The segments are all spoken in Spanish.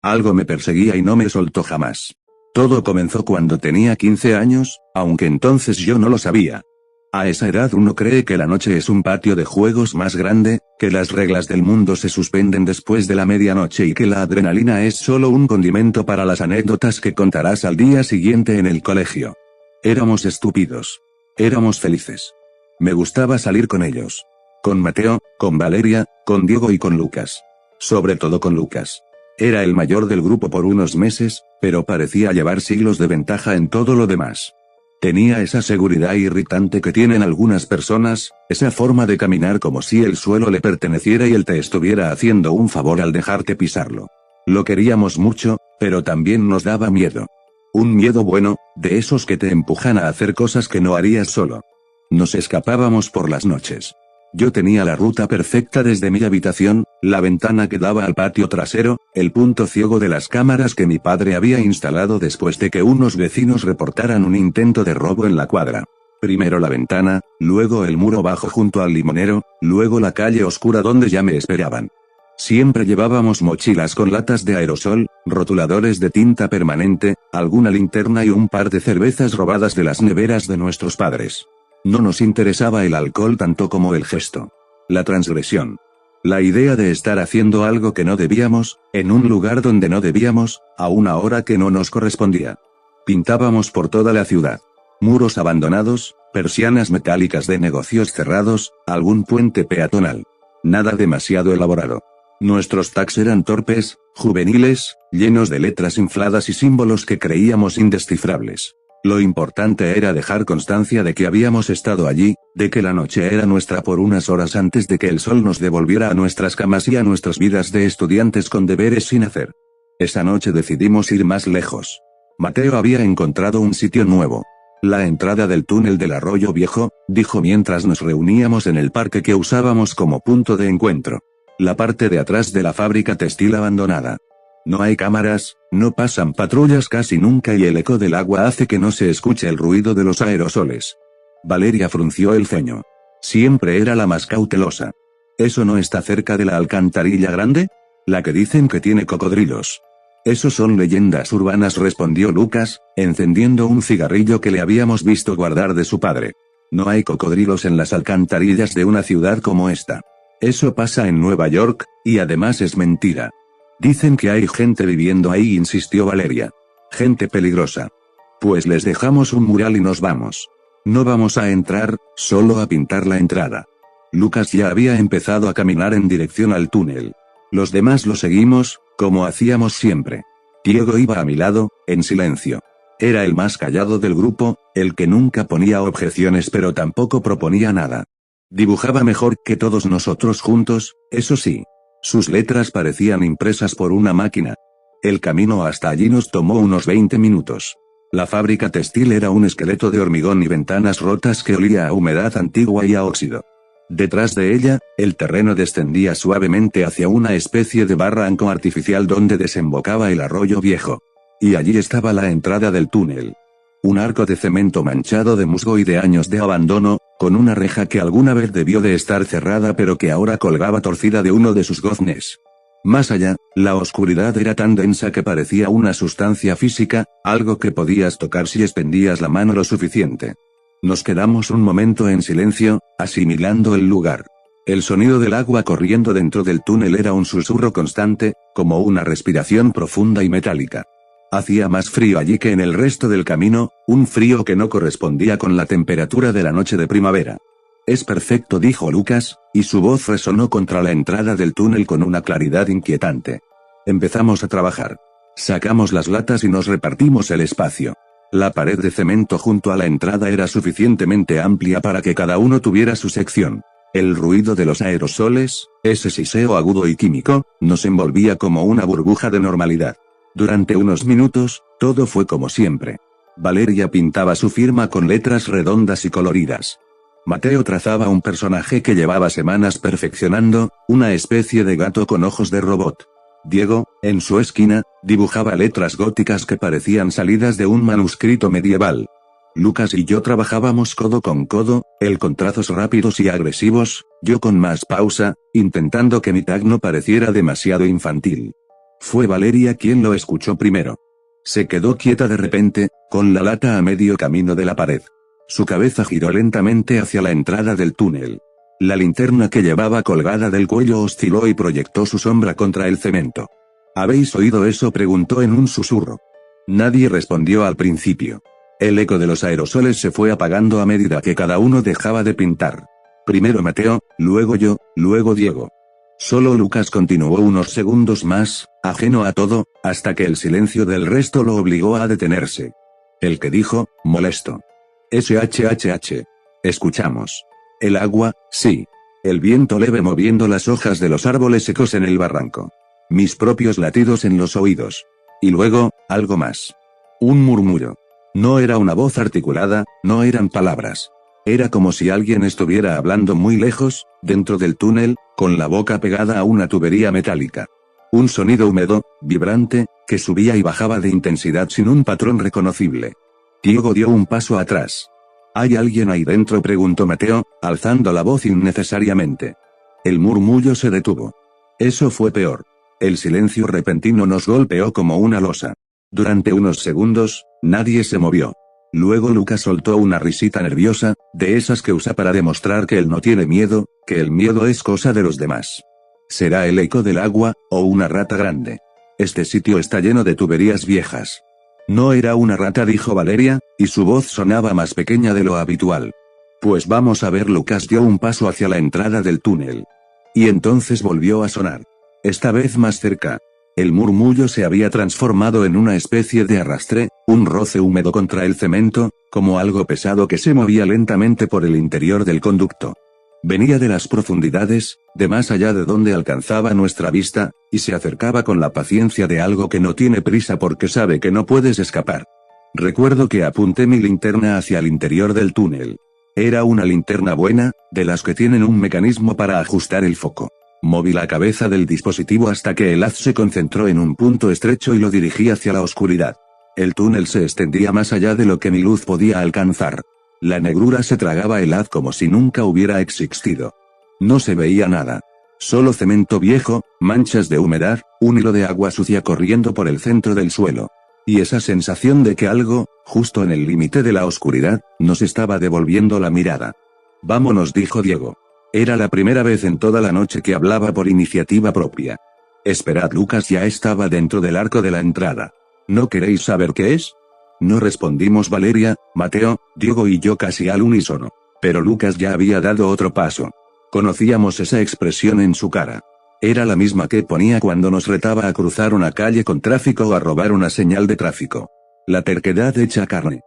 Algo me perseguía y no me soltó jamás. Todo comenzó cuando tenía 15 años, aunque entonces yo no lo sabía. A esa edad uno cree que la noche es un patio de juegos más grande, que las reglas del mundo se suspenden después de la medianoche y que la adrenalina es solo un condimento para las anécdotas que contarás al día siguiente en el colegio. Éramos estúpidos. Éramos felices. Me gustaba salir con ellos. Con Mateo, con Valeria, con Diego y con Lucas. Sobre todo con Lucas. Era el mayor del grupo por unos meses, pero parecía llevar siglos de ventaja en todo lo demás. Tenía esa seguridad irritante que tienen algunas personas, esa forma de caminar como si el suelo le perteneciera y él te estuviera haciendo un favor al dejarte pisarlo. Lo queríamos mucho, pero también nos daba miedo. Un miedo bueno, de esos que te empujan a hacer cosas que no harías solo. Nos escapábamos por las noches. Yo tenía la ruta perfecta desde mi habitación, la ventana que daba al patio trasero, el punto ciego de las cámaras que mi padre había instalado después de que unos vecinos reportaran un intento de robo en la cuadra. Primero la ventana, luego el muro bajo junto al limonero, luego la calle oscura donde ya me esperaban. Siempre llevábamos mochilas con latas de aerosol, rotuladores de tinta permanente, alguna linterna y un par de cervezas robadas de las neveras de nuestros padres. No nos interesaba el alcohol tanto como el gesto. La transgresión. La idea de estar haciendo algo que no debíamos, en un lugar donde no debíamos, a una hora que no nos correspondía. Pintábamos por toda la ciudad. Muros abandonados, persianas metálicas de negocios cerrados, algún puente peatonal. Nada demasiado elaborado. Nuestros tags eran torpes, juveniles, llenos de letras infladas y símbolos que creíamos indescifrables. Lo importante era dejar constancia de que habíamos estado allí, de que la noche era nuestra por unas horas antes de que el sol nos devolviera a nuestras camas y a nuestras vidas de estudiantes con deberes sin hacer. Esa noche decidimos ir más lejos. Mateo había encontrado un sitio nuevo. La entrada del túnel del Arroyo Viejo, dijo mientras nos reuníamos en el parque que usábamos como punto de encuentro. La parte de atrás de la fábrica textil abandonada. No hay cámaras, no pasan patrullas casi nunca y el eco del agua hace que no se escuche el ruido de los aerosoles. Valeria frunció el ceño. Siempre era la más cautelosa. ¿Eso no está cerca de la alcantarilla grande? La que dicen que tiene cocodrilos. Eso son leyendas urbanas, respondió Lucas, encendiendo un cigarrillo que le habíamos visto guardar de su padre. No hay cocodrilos en las alcantarillas de una ciudad como esta. Eso pasa en Nueva York, y además es mentira. Dicen que hay gente viviendo ahí, insistió Valeria. Gente peligrosa. Pues les dejamos un mural y nos vamos. No vamos a entrar, solo a pintar la entrada. Lucas ya había empezado a caminar en dirección al túnel. Los demás lo seguimos, como hacíamos siempre. Diego iba a mi lado, en silencio. Era el más callado del grupo, el que nunca ponía objeciones pero tampoco proponía nada. Dibujaba mejor que todos nosotros juntos, eso sí. Sus letras parecían impresas por una máquina. El camino hasta allí nos tomó unos 20 minutos. La fábrica textil era un esqueleto de hormigón y ventanas rotas que olía a humedad antigua y a óxido. Detrás de ella, el terreno descendía suavemente hacia una especie de barranco artificial donde desembocaba el Arroyo Viejo. Y allí estaba la entrada del túnel. Un arco de cemento manchado de musgo y de años de abandono, con una reja que alguna vez debió de estar cerrada pero que ahora colgaba torcida de uno de sus goznes. Más allá, la oscuridad era tan densa que parecía una sustancia física, algo que podías tocar si extendías la mano lo suficiente. Nos quedamos un momento en silencio, asimilando el lugar. El sonido del agua corriendo dentro del túnel era un susurro constante, como una respiración profunda y metálica. Hacía más frío allí que en el resto del camino, un frío que no correspondía con la temperatura de la noche de primavera. Es perfecto, dijo Lucas, y su voz resonó contra la entrada del túnel con una claridad inquietante. Empezamos a trabajar. Sacamos las latas y nos repartimos el espacio. La pared de cemento junto a la entrada era suficientemente amplia para que cada uno tuviera su sección. El ruido de los aerosoles, ese siseo agudo y químico, nos envolvía como una burbuja de normalidad. Durante unos minutos, todo fue como siempre. Valeria pintaba su firma con letras redondas y coloridas. Mateo trazaba un personaje que llevaba semanas perfeccionando, una especie de gato con ojos de robot. Diego, en su esquina, dibujaba letras góticas que parecían salidas de un manuscrito medieval. Lucas y yo trabajábamos codo con codo, él con trazos rápidos y agresivos, yo con más pausa, intentando que mi tag no pareciera demasiado infantil. Fue Valeria quien lo escuchó primero. Se quedó quieta de repente, con la lata a medio camino de la pared. Su cabeza giró lentamente hacia la entrada del túnel. La linterna que llevaba colgada del cuello osciló y proyectó su sombra contra el cemento. ¿Habéis oído eso?, preguntó en un susurro. Nadie respondió al principio. El eco de los aerosoles se fue apagando a medida que cada uno dejaba de pintar. Primero Mateo, luego yo, luego Diego. Solo Lucas continuó unos segundos más, ajeno a todo, hasta que el silencio del resto lo obligó a detenerse. El que dijo, molesto. SHHH. Escuchamos. El agua, sí. El viento leve moviendo las hojas de los árboles secos en el barranco. Mis propios latidos en los oídos. Y luego, algo más. Un murmullo. No era una voz articulada, no eran palabras. Era como si alguien estuviera hablando muy lejos, dentro del túnel, con la boca pegada a una tubería metálica. Un sonido húmedo, vibrante, que subía y bajaba de intensidad sin un patrón reconocible. Diego dio un paso atrás. ¿Hay alguien ahí dentro?, preguntó Mateo, alzando la voz innecesariamente. El murmullo se detuvo. Eso fue peor. El silencio repentino nos golpeó como una losa. Durante unos segundos, nadie se movió. Luego Lucas soltó una risita nerviosa, de esas que usa para demostrar que él no tiene miedo, que el miedo es cosa de los demás. ¿Será el eco del agua, o una rata grande? Este sitio está lleno de tuberías viejas. No era una rata, dijo Valeria, y su voz sonaba más pequeña de lo habitual. Pues vamos a ver. Lucas dio un paso hacia la entrada del túnel. Y entonces volvió a sonar. Esta vez más cerca. El murmullo se había transformado en una especie de arrastre, un roce húmedo contra el cemento, como algo pesado que se movía lentamente por el interior del conducto. Venía de las profundidades, de más allá de donde alcanzaba nuestra vista, y se acercaba con la paciencia de algo que no tiene prisa porque sabe que no puedes escapar. Recuerdo que apunté mi linterna hacia el interior del túnel. Era una linterna buena, de las que tienen un mecanismo para ajustar el foco. Moví la cabeza del dispositivo hasta que el haz se concentró en un punto estrecho y lo dirigí hacia la oscuridad. El túnel se extendía más allá de lo que mi luz podía alcanzar. La negrura se tragaba el haz como si nunca hubiera existido. No se veía nada. Solo cemento viejo, manchas de humedad, un hilo de agua sucia corriendo por el centro del suelo. Y esa sensación de que algo, justo en el límite de la oscuridad, nos estaba devolviendo la mirada. Vámonos, dijo Diego. Era la primera vez en toda la noche que hablaba por iniciativa propia. Esperad, Lucas ya estaba dentro del arco de la entrada. ¿No queréis saber qué es? No respondimos Valeria, Mateo, Diego y yo casi al unísono. Pero Lucas ya había dado otro paso. Conocíamos esa expresión en su cara. Era la misma que ponía cuando nos retaba a cruzar una calle con tráfico o a robar una señal de tráfico. La terquedad hecha carne.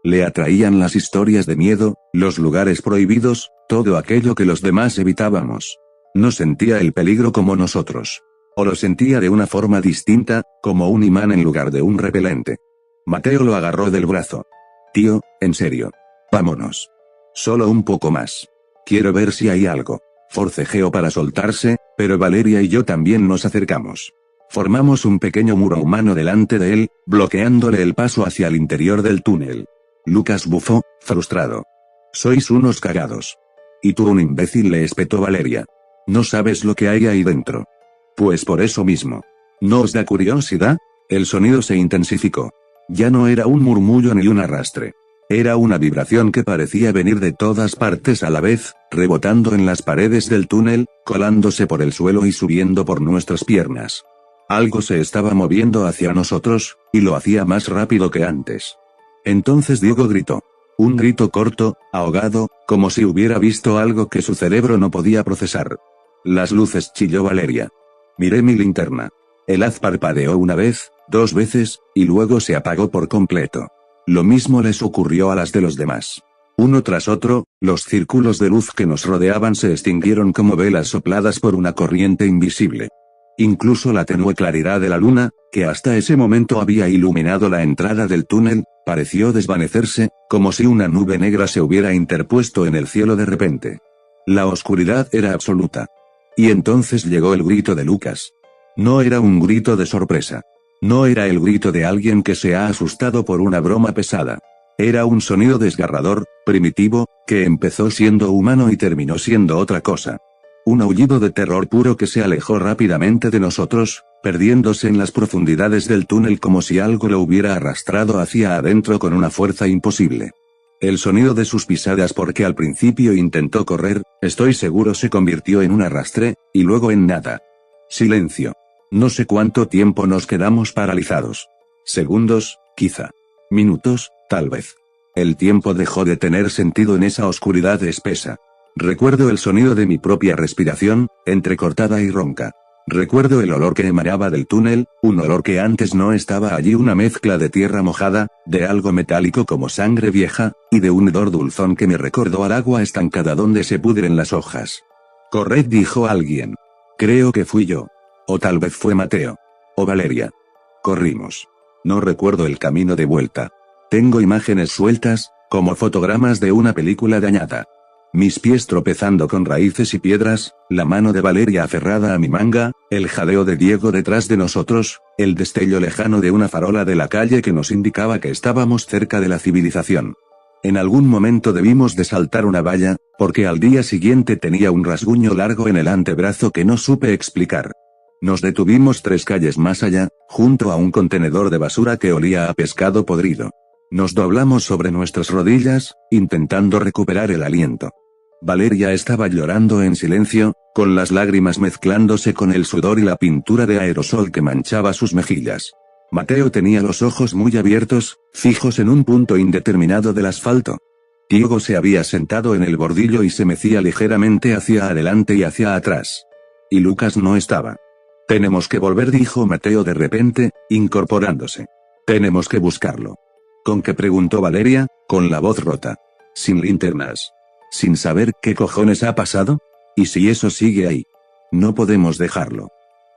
Le atraían las historias de miedo, los lugares prohibidos, todo aquello que los demás evitábamos. No sentía el peligro como nosotros. O lo sentía de una forma distinta, como un imán en lugar de un repelente. Mateo lo agarró del brazo. Tío, en serio. Vámonos. Solo un poco más. Quiero ver si hay algo. Forcejeó para soltarse, pero Valeria y yo también nos acercamos. Formamos un pequeño muro humano delante de él, bloqueándole el paso hacia el interior del túnel. Lucas bufó, frustrado. Sois unos cagados. Y tú un imbécil, le espetó Valeria. No sabes lo que hay ahí dentro. Pues por eso mismo. ¿No os da curiosidad? El sonido se intensificó. Ya no era un murmullo ni un arrastre. Era una vibración que parecía venir de todas partes a la vez, rebotando en las paredes del túnel, colándose por el suelo y subiendo por nuestras piernas. Algo se estaba moviendo hacia nosotros, y lo hacía más rápido que antes. Entonces Diego gritó. Un grito corto, ahogado, como si hubiera visto algo que su cerebro no podía procesar. Las luces, chilló Valeria. Miré mi linterna. El haz parpadeó una vez, dos veces, y luego se apagó por completo. Lo mismo les ocurrió a las de los demás. Uno tras otro, los círculos de luz que nos rodeaban se extinguieron como velas sopladas por una corriente invisible. Incluso la tenue claridad de la luna, que hasta ese momento había iluminado la entrada del túnel, pareció desvanecerse, como si una nube negra se hubiera interpuesto en el cielo de repente. La oscuridad era absoluta. Y entonces llegó el grito de Lucas. No era un grito de sorpresa. No era el grito de alguien que se ha asustado por una broma pesada. Era un sonido desgarrador, primitivo, que empezó siendo humano y terminó siendo otra cosa. Un aullido de terror puro que se alejó rápidamente de nosotros, perdiéndose en las profundidades del túnel como si algo lo hubiera arrastrado hacia adentro con una fuerza imposible. El sonido de sus pisadas, porque al principio intentó correr, estoy seguro se convirtió en un arrastre, y luego en nada. Silencio. No sé cuánto tiempo nos quedamos paralizados. Segundos, quizá. Minutos, tal vez. El tiempo dejó de tener sentido en esa oscuridad espesa. Recuerdo el sonido de mi propia respiración, entrecortada y ronca. Recuerdo el olor que emanaba del túnel, un olor que antes no estaba allí, una mezcla de tierra mojada, de algo metálico como sangre vieja, y de un hedor dulzón que me recordó al agua estancada donde se pudren las hojas. «Corred», dijo alguien. Creo que fui yo. O tal vez fue Mateo. O Valeria. Corrimos. No recuerdo el camino de vuelta. Tengo imágenes sueltas, como fotogramas de una película dañada. Mis pies tropezando con raíces y piedras, la mano de Valeria aferrada a mi manga, el jadeo de Diego detrás de nosotros, el destello lejano de una farola de la calle que nos indicaba que estábamos cerca de la civilización. En algún momento debimos de saltar una valla, porque al día siguiente tenía un rasguño largo en el antebrazo que no supe explicar. Nos detuvimos 3 calles más allá, junto a un contenedor de basura que olía a pescado podrido. Nos doblamos sobre nuestras rodillas, intentando recuperar el aliento. Valeria estaba llorando en silencio, con las lágrimas mezclándose con el sudor y la pintura de aerosol que manchaba sus mejillas. Mateo tenía los ojos muy abiertos, fijos en un punto indeterminado del asfalto. Diego se había sentado en el bordillo y se mecía ligeramente hacia adelante y hacia atrás. Y Lucas no estaba. «Tenemos que volver», dijo Mateo de repente, incorporándose. «Tenemos que buscarlo». «¿Con qué?», preguntó Valeria, con la voz rota. «Sin linternas. Sin saber qué cojones ha pasado. ¿Y si eso sigue ahí? No podemos dejarlo».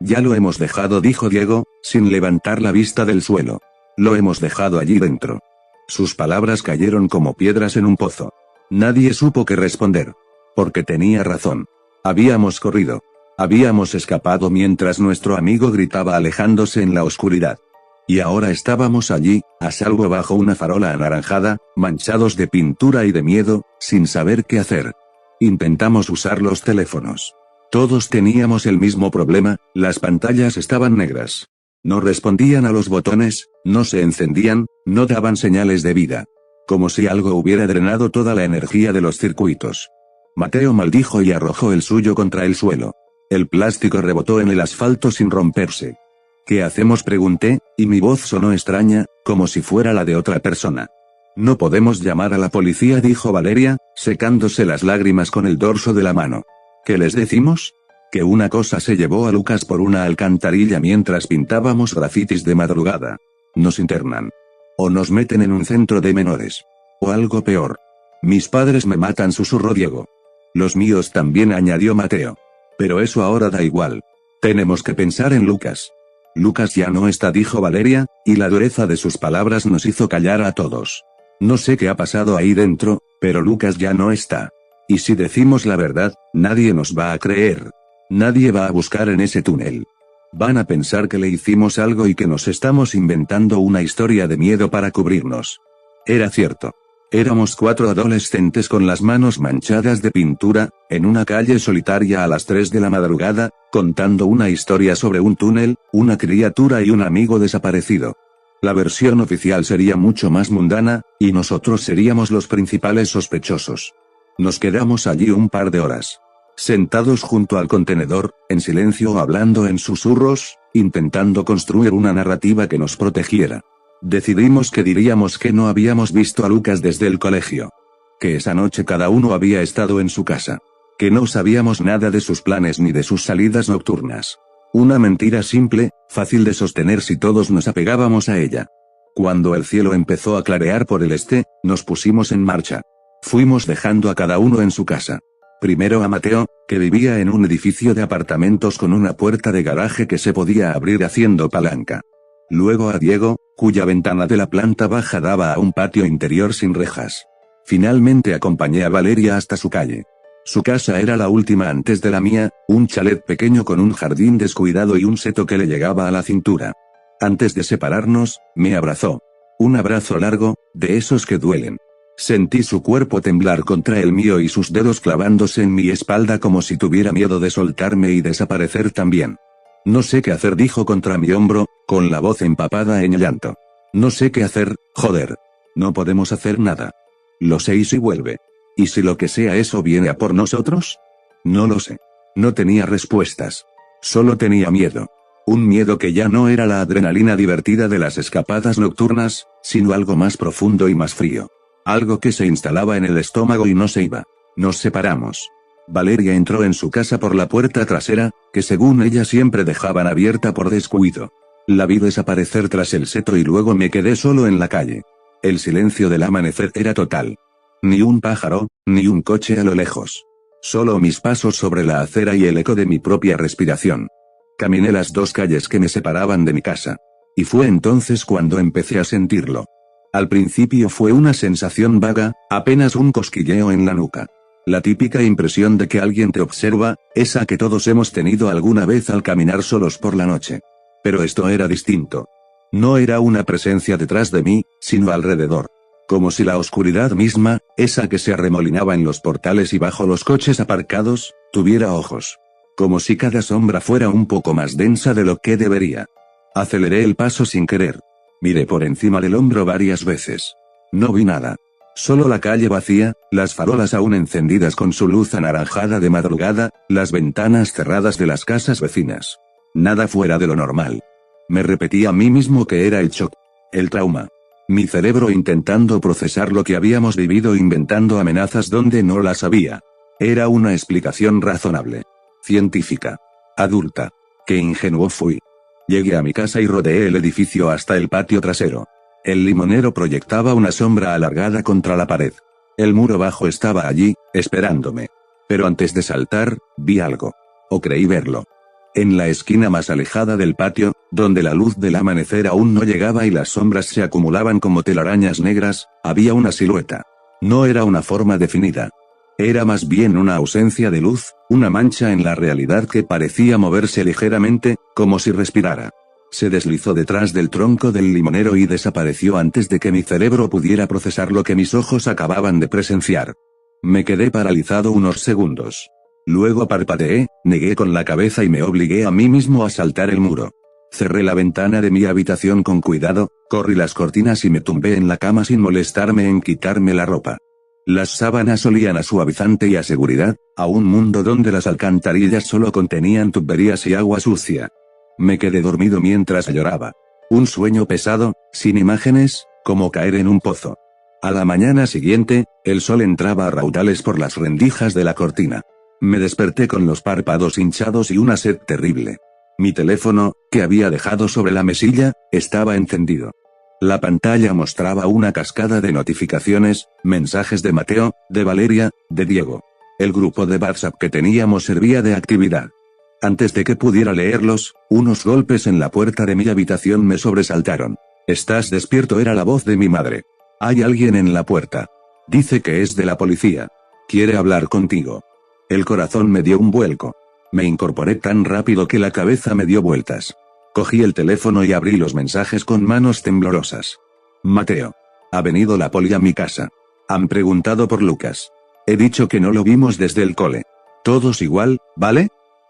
«Ya lo hemos dejado», dijo Diego, sin levantar la vista del suelo. «Lo hemos dejado allí dentro». Sus palabras cayeron como piedras en un pozo. Nadie supo qué responder. Porque tenía razón. Habíamos corrido. Habíamos escapado mientras nuestro amigo gritaba alejándose en la oscuridad. Y ahora estábamos allí, a salvo bajo una farola anaranjada, manchados de pintura y de miedo, sin saber qué hacer. Intentamos usar los teléfonos. Todos teníamos el mismo problema, las pantallas estaban negras. No respondían a los botones, no se encendían, no daban señales de vida. Como si algo hubiera drenado toda la energía de los circuitos. Mateo maldijo y arrojó el suyo contra el suelo. El plástico rebotó en el asfalto sin romperse. «¿Qué hacemos?», pregunté, y mi voz sonó extraña, como si fuera la de otra persona. «No podemos llamar a la policía», dijo Valeria, secándose las lágrimas con el dorso de la mano. «¿Qué les decimos? Que una cosa se llevó a Lucas por una alcantarilla mientras pintábamos grafitis de madrugada. Nos internan. O nos meten en un centro de menores. O algo peor. Mis padres me matan», susurró Diego. «Los míos también», añadió Mateo. «Pero eso ahora da igual. Tenemos que pensar en Lucas». «Lucas ya no está», dijo Valeria, y la dureza de sus palabras nos hizo callar a todos. «No sé qué ha pasado ahí dentro, pero Lucas ya no está. Y si decimos la verdad, nadie nos va a creer. Nadie va a buscar en ese túnel. Van a pensar que le hicimos algo y que nos estamos inventando una historia de miedo para cubrirnos». Era cierto. Éramos 4 adolescentes con las manos manchadas de pintura, en una calle solitaria a las 3 de la madrugada, contando una historia sobre un túnel, una criatura y un amigo desaparecido. La versión oficial sería mucho más mundana, y nosotros seríamos los principales sospechosos. Nos quedamos allí un par de horas. Sentados junto al contenedor, en silencio o hablando en susurros, intentando construir una narrativa que nos protegiera. Decidimos que diríamos que no habíamos visto a Lucas desde el colegio. Que esa noche cada uno había estado en su casa. Que no sabíamos nada de sus planes ni de sus salidas nocturnas. Una mentira simple, fácil de sostener si todos nos apegábamos a ella. Cuando el cielo empezó a clarear por el este, nos pusimos en marcha. Fuimos dejando a cada uno en su casa. Primero a Mateo, que vivía en un edificio de apartamentos con una puerta de garaje que se podía abrir haciendo palanca. Luego a Diego, cuya ventana de la planta baja daba a un patio interior sin rejas. Finalmente acompañé a Valeria hasta su calle. Su casa era la última antes de la mía, un chalet pequeño con un jardín descuidado y un seto que le llegaba a la cintura. Antes de separarnos, me abrazó. Un abrazo largo, de esos que duelen. Sentí su cuerpo temblar contra el mío y sus dedos clavándose en mi espalda como si tuviera miedo de soltarme y desaparecer también. No sé qué hacer, dijo contra mi hombro, con la voz empapada en llanto. No sé qué hacer, joder. No podemos hacer nada. Lo sé, y si vuelve. ¿Y si lo que sea eso viene a por nosotros? No lo sé. No tenía respuestas. Solo tenía miedo. Un miedo que ya no era la adrenalina divertida de las escapadas nocturnas, sino algo más profundo y más frío. Algo que se instalaba en el estómago y no se iba. Nos separamos. Valeria entró en su casa por la puerta trasera, que según ella siempre dejaban abierta por descuido. La vi desaparecer tras el seto y luego me quedé solo en la calle. El silencio del amanecer era total. Ni un pájaro, ni un coche a lo lejos. Solo mis pasos sobre la acera y el eco de mi propia respiración. Caminé las 2 calles que me separaban de mi casa. Y fue entonces cuando empecé a sentirlo. Al principio fue una sensación vaga, apenas un cosquilleo en la nuca. La típica impresión de que alguien te observa, esa que todos hemos tenido alguna vez al caminar solos por la noche. Pero esto era distinto. No era una presencia detrás de mí, sino alrededor. Como si la oscuridad misma, esa que se arremolinaba en los portales y bajo los coches aparcados, tuviera ojos. Como si cada sombra fuera un poco más densa de lo que debería. Aceleré el paso sin querer. Miré por encima del hombro varias veces. No vi nada. Solo la calle vacía, las farolas aún encendidas con su luz anaranjada de madrugada, las ventanas cerradas de las casas vecinas. Nada fuera de lo normal. Me repetí a mí mismo que era el shock. El trauma. Mi cerebro intentando procesar lo que habíamos vivido, inventando amenazas donde no las había. Era una explicación razonable. Científica. Adulta. Qué ingenuo fui. Llegué a mi casa y rodeé el edificio hasta el patio trasero. El limonero proyectaba una sombra alargada contra la pared. El muro bajo estaba allí, esperándome. Pero antes de saltar, vi algo. O creí verlo. En la esquina más alejada del patio, donde la luz del amanecer aún no llegaba y las sombras se acumulaban como telarañas negras, había una silueta. No era una forma definida. Era más bien una ausencia de luz, una mancha en la realidad que parecía moverse ligeramente, como si respirara. Se deslizó detrás del tronco del limonero y desapareció antes de que mi cerebro pudiera procesar lo que mis ojos acababan de presenciar. Me quedé paralizado unos segundos. Luego parpadeé, negué con la cabeza y me obligué a mí mismo a saltar el muro. Cerré la ventana de mi habitación con cuidado, corrí las cortinas y me tumbé en la cama sin molestarme en quitarme la ropa. Las sábanas olían a suavizante y a seguridad, a un mundo donde las alcantarillas solo contenían tuberías y agua sucia. Me quedé dormido mientras lloraba. Un sueño pesado, sin imágenes, como caer en un pozo. A la mañana siguiente, el sol entraba a raudales por las rendijas de la cortina. Me desperté con los párpados hinchados y una sed terrible. Mi teléfono, que había dejado sobre la mesilla, estaba encendido. La pantalla mostraba una cascada de notificaciones, mensajes de Mateo, de Valeria, de Diego. El grupo de WhatsApp que teníamos servía de actividad. Antes de que pudiera leerlos, unos golpes en la puerta de mi habitación me sobresaltaron. «¿Estás despierto?», era la voz de mi madre. «Hay alguien en la puerta. Dice que es de la policía. Quiere hablar contigo». El corazón me dio un vuelco. Me incorporé tan rápido que la cabeza me dio vueltas. Cogí el teléfono y abrí los mensajes con manos temblorosas. «Mateo. Ha venido la poli a mi casa. Han preguntado por Lucas. He dicho que no lo vimos desde el cole. Todos igual, ¿vale?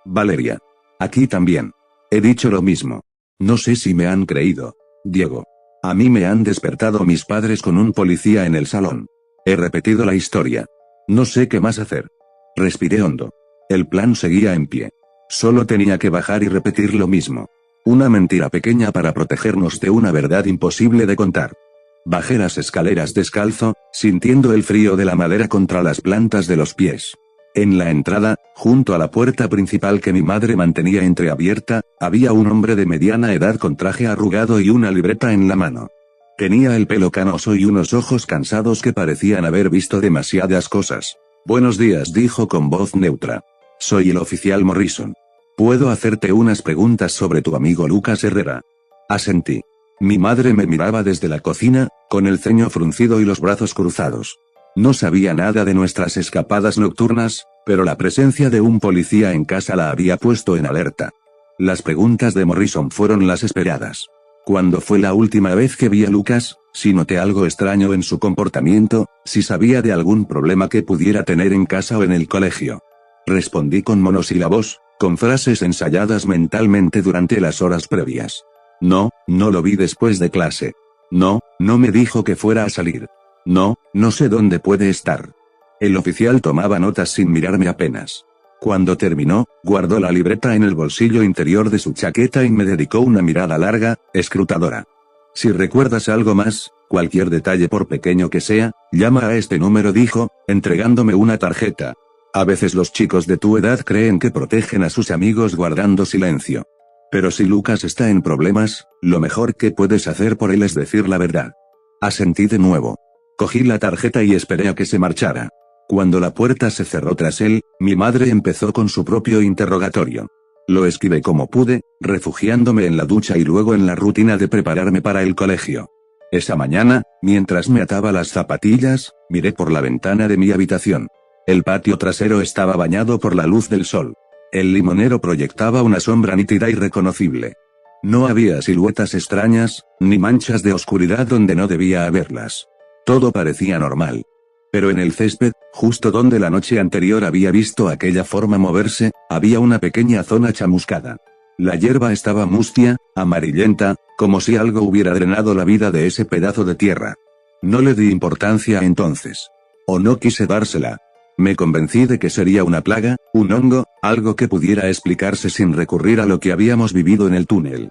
Valeria. Aquí también. He dicho lo mismo. No sé si me han creído. Diego. A mí me han despertado mis padres con un policía en el salón. He repetido la historia. No sé qué más hacer». Respiré hondo. El plan seguía en pie. Solo tenía que bajar y repetir lo mismo. Una mentira pequeña para protegernos de una verdad imposible de contar. Bajé las escaleras descalzo, sintiendo el frío de la madera contra las plantas de los pies. En la entrada, junto a la puerta principal que mi madre mantenía entreabierta, había un hombre de mediana edad con traje arrugado y una libreta en la mano. Tenía el pelo canoso y unos ojos cansados que parecían haber visto demasiadas cosas. «Buenos días», dijo con voz neutra. «Soy el oficial Morrison. ¿Puedo hacerte unas preguntas sobre tu amigo Lucas Herrera?» Asentí. Mi madre me miraba desde la cocina, con el ceño fruncido y los brazos cruzados. No sabía nada de nuestras escapadas nocturnas, pero la presencia de un policía en casa la había puesto en alerta. Las preguntas de Morrison fueron las esperadas. ¿Cuándo fue la última vez que vi a Lucas? Si noté algo extraño en su comportamiento, si sabía de algún problema que pudiera tener en casa o en el colegio. Respondí con monosílabos, con frases ensayadas mentalmente durante las horas previas. No lo vi después de clase. No me dijo que fuera a salir. No sé dónde puede estar. El oficial tomaba notas sin mirarme apenas. Cuando terminó, guardó la libreta en el bolsillo interior de su chaqueta y me dedicó una mirada larga, escrutadora. Si recuerdas algo más, cualquier detalle por pequeño que sea, llama a este número, dijo, entregándome una tarjeta. A veces los chicos de tu edad creen que protegen a sus amigos guardando silencio. Pero si Lucas está en problemas, lo mejor que puedes hacer por él es decir la verdad. Asentí de nuevo. Cogí la tarjeta y esperé a que se marchara. Cuando la puerta se cerró tras él, mi madre empezó con su propio interrogatorio. Lo esquivé como pude, refugiándome en la ducha y luego en la rutina de prepararme para el colegio. Esa mañana, mientras me ataba las zapatillas, miré por la ventana de mi habitación. El patio trasero estaba bañado por la luz del sol. El limonero proyectaba una sombra nítida y reconocible. No había siluetas extrañas, ni manchas de oscuridad donde no debía haberlas. Todo parecía normal. Pero en el césped, justo donde la noche anterior había visto aquella forma moverse, había una pequeña zona chamuscada. La hierba estaba mustia, amarillenta, como si algo hubiera drenado la vida de ese pedazo de tierra. No le di importancia entonces. O no quise dársela. Me convencí de que sería una plaga, un hongo, algo que pudiera explicarse sin recurrir a lo que habíamos vivido en el túnel.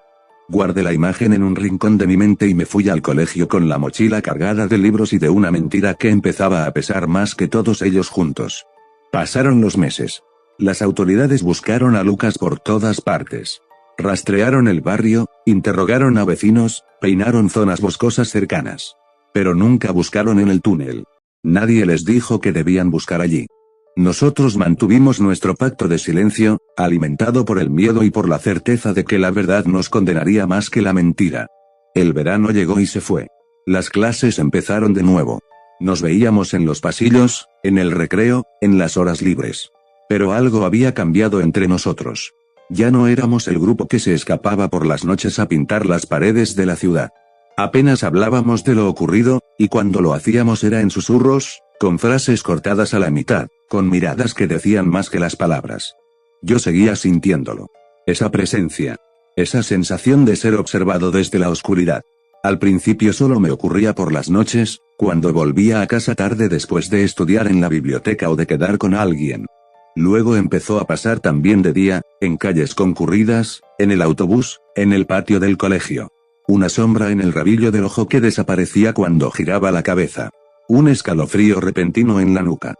Guardé la imagen en un rincón de mi mente y me fui al colegio con la mochila cargada de libros y de una mentira que empezaba a pesar más que todos ellos juntos. Pasaron los meses. Las autoridades buscaron a Lucas por todas partes. Rastrearon el barrio, interrogaron a vecinos, peinaron zonas boscosas cercanas. Pero nunca buscaron en el túnel. Nadie les dijo que debían buscar allí. Nosotros mantuvimos nuestro pacto de silencio, alimentado por el miedo y por la certeza de que la verdad nos condenaría más que la mentira. El verano llegó y se fue. Las clases empezaron de nuevo. Nos veíamos en los pasillos, en el recreo, en las horas libres. Pero algo había cambiado entre nosotros. Ya no éramos el grupo que se escapaba por las noches a pintar las paredes de la ciudad. Apenas hablábamos de lo ocurrido, y cuando lo hacíamos era en susurros, con frases cortadas a la mitad, con miradas que decían más que las palabras. Yo seguía sintiéndolo. Esa presencia. Esa sensación de ser observado desde la oscuridad. Al principio solo me ocurría por las noches, cuando volvía a casa tarde después de estudiar en la biblioteca o de quedar con alguien. Luego empezó a pasar también de día, en calles concurridas, en el autobús, en el patio del colegio. Una sombra en el rabillo del ojo que desaparecía cuando giraba la cabeza. Un escalofrío repentino en la nuca.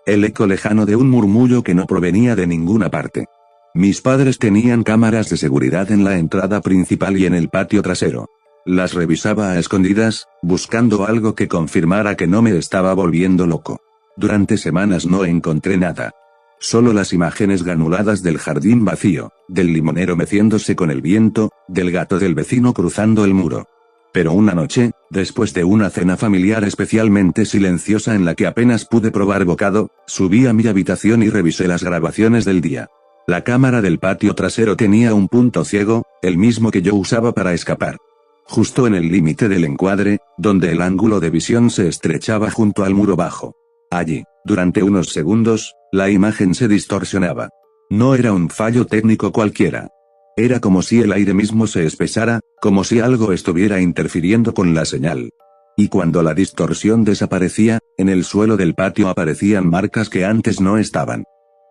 El eco lejano de un murmullo que no provenía de ninguna parte. Mis padres tenían cámaras de seguridad en la entrada principal y en el patio trasero. Las revisaba a escondidas, buscando algo que confirmara que no me estaba volviendo loco. Durante semanas no encontré nada. Solo las imágenes granuladas del jardín vacío, del limonero meciéndose con el viento, del gato del vecino cruzando el muro. Pero una noche, después de una cena familiar especialmente silenciosa en la que apenas pude probar bocado, subí a mi habitación y revisé las grabaciones del día. La cámara del patio trasero tenía un punto ciego, el mismo que yo usaba para escapar. Justo en el límite del encuadre, donde el ángulo de visión se estrechaba junto al muro bajo. Allí, durante unos segundos, la imagen se distorsionaba. No era un fallo técnico cualquiera. Era como si el aire mismo se espesara, como si algo estuviera interfiriendo con la señal. Y cuando la distorsión desaparecía, en el suelo del patio aparecían marcas que antes no estaban.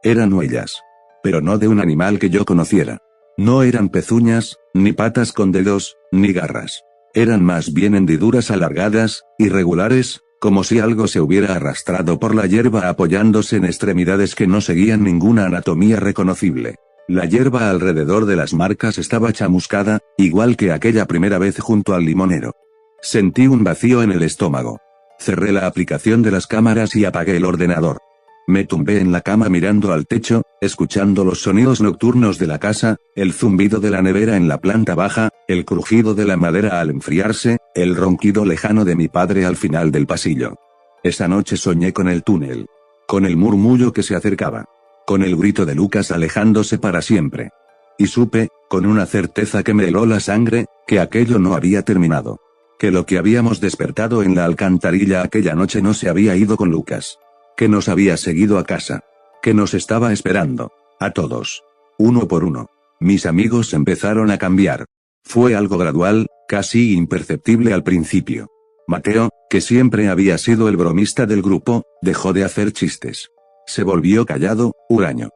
Eran huellas. Pero no de un animal que yo conociera. No eran pezuñas, ni patas con dedos, ni garras. Eran más bien hendiduras alargadas, irregulares, como si algo se hubiera arrastrado por la hierba apoyándose en extremidades que no seguían ninguna anatomía reconocible. La hierba alrededor de las marcas estaba chamuscada, igual que aquella primera vez junto al limonero. Sentí un vacío en el estómago. Cerré la aplicación de las cámaras y apagué el ordenador. Me tumbé en la cama mirando al techo, escuchando los sonidos nocturnos de la casa, el zumbido de la nevera en la planta baja, el crujido de la madera al enfriarse, el ronquido lejano de mi padre al final del pasillo. Esa noche soñé con el túnel. Con el murmullo que se acercaba. Con el grito de Lucas alejándose para siempre. Y supe, con una certeza que me heló la sangre, que aquello no había terminado. Que lo que habíamos despertado en la alcantarilla aquella noche no se había ido con Lucas. Que nos había seguido a casa. Que nos estaba esperando. A todos. Uno por uno. Mis amigos empezaron a cambiar. Fue algo gradual, casi imperceptible al principio. Mateo, que siempre había sido el bromista del grupo, dejó de hacer chistes. Se volvió callado, huraño.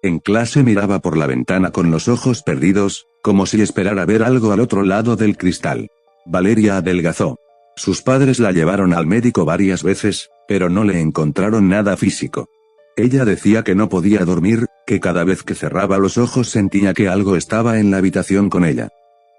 En clase miraba por la ventana con los ojos perdidos, como si esperara ver algo al otro lado del cristal. Valeria adelgazó. Sus padres la llevaron al médico varias veces, pero no le encontraron nada físico. Ella decía que no podía dormir, que cada vez que cerraba los ojos sentía que algo estaba en la habitación con ella.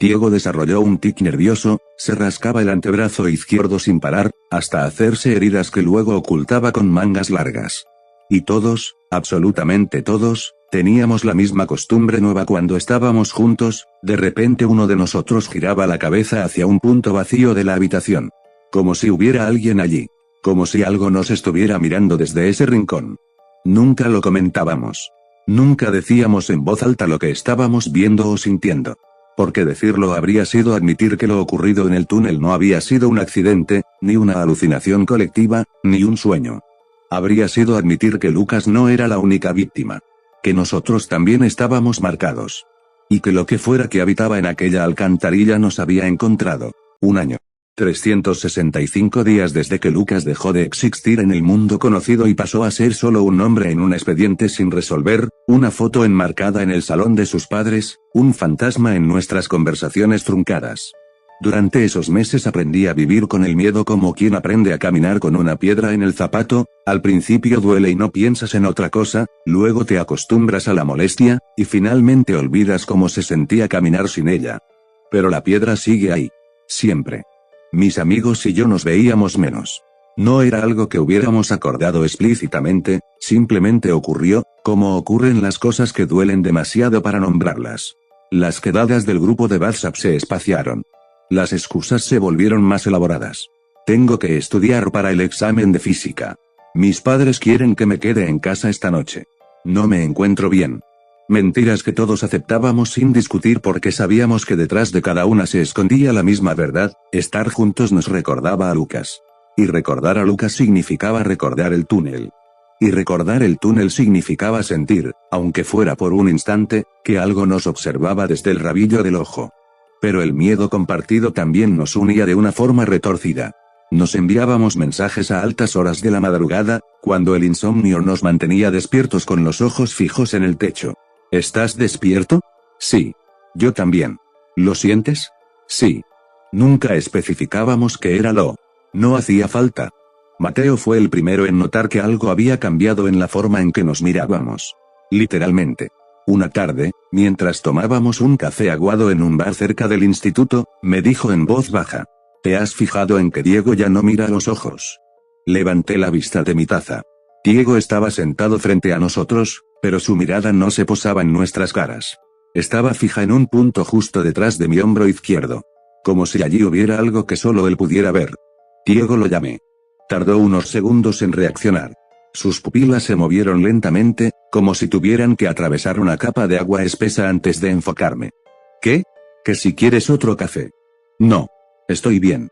Diego desarrolló un tic nervioso, se rascaba el antebrazo izquierdo sin parar, hasta hacerse heridas que luego ocultaba con mangas largas. Y todos, absolutamente todos, teníamos la misma costumbre nueva cuando estábamos juntos, de repente uno de nosotros giraba la cabeza hacia un punto vacío de la habitación. Como si hubiera alguien allí. Como si algo nos estuviera mirando desde ese rincón. Nunca lo comentábamos. Nunca decíamos en voz alta lo que estábamos viendo o sintiendo. Porque decirlo habría sido admitir que lo ocurrido en el túnel no había sido un accidente, ni una alucinación colectiva, ni un sueño. Habría sido admitir que Lucas no era la única víctima. Que nosotros también estábamos marcados. Y que lo que fuera que habitaba en aquella alcantarilla nos había encontrado. Un año. 365 días desde que Lucas dejó de existir en el mundo conocido y pasó a ser solo un nombre en un expediente sin resolver, una foto enmarcada en el salón de sus padres, un fantasma en nuestras conversaciones truncadas. Durante esos meses aprendí a vivir con el miedo como quien aprende a caminar con una piedra en el zapato, al principio duele y no piensas en otra cosa, luego te acostumbras a la molestia, y finalmente olvidas cómo se sentía caminar sin ella. Pero la piedra sigue ahí. Siempre. Mis amigos y yo nos veíamos menos. No era algo que hubiéramos acordado explícitamente, simplemente ocurrió, como ocurren las cosas que duelen demasiado para nombrarlas. Las quedadas del grupo de WhatsApp se espaciaron. Las excusas se volvieron más elaboradas. Tengo que estudiar para el examen de física. Mis padres quieren que me quede en casa esta noche. No me encuentro bien. Mentiras que todos aceptábamos sin discutir porque sabíamos que detrás de cada una se escondía la misma verdad, estar juntos nos recordaba a Lucas. Y recordar a Lucas significaba recordar el túnel. Y recordar el túnel significaba sentir, aunque fuera por un instante, que algo nos observaba desde el rabillo del ojo. Pero el miedo compartido también nos unía de una forma retorcida. Nos enviábamos mensajes a altas horas de la madrugada, cuando el insomnio nos mantenía despiertos con los ojos fijos en el techo. ¿Estás despierto? Sí. Yo también. ¿Lo sientes? Sí. Nunca especificábamos qué era lo. No hacía falta. Mateo fue el primero en notar que algo había cambiado en la forma en que nos mirábamos. Literalmente. Una tarde, mientras tomábamos un café aguado en un bar cerca del instituto, me dijo en voz baja. ¿Te has fijado en que Diego ya no mira a los ojos? Levanté la vista de mi taza. Diego estaba sentado frente a nosotros, pero su mirada no se posaba en nuestras caras. Estaba fija en un punto justo detrás de mi hombro izquierdo. Como si allí hubiera algo que solo él pudiera ver. Diego, lo llamé. Tardó unos segundos en reaccionar. Sus pupilas se movieron lentamente, como si tuvieran que atravesar una capa de agua espesa antes de enfocarme. ¿Qué? ¿Que si quieres otro café? No. Estoy bien.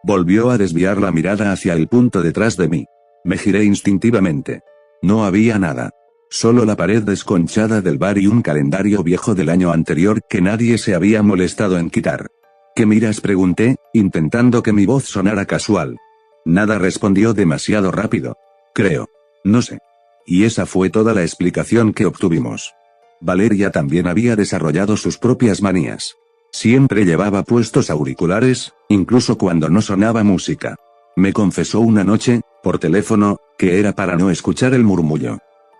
Volvió a desviar la mirada hacia el punto detrás de mí. Me giré instintivamente. No había nada. Solo la pared desconchada del bar y un calendario viejo del año anterior que nadie se había molestado en quitar. ¿Qué miras?, pregunté, intentando que mi voz sonara casual. Nada, respondió demasiado rápido. Creo. No sé. Y esa fue toda la explicación que obtuvimos. Valeria también había desarrollado sus propias manías. Siempre llevaba puestos auriculares, incluso cuando no sonaba música. Me confesó una noche, por teléfono, que era para no escuchar el murmullo.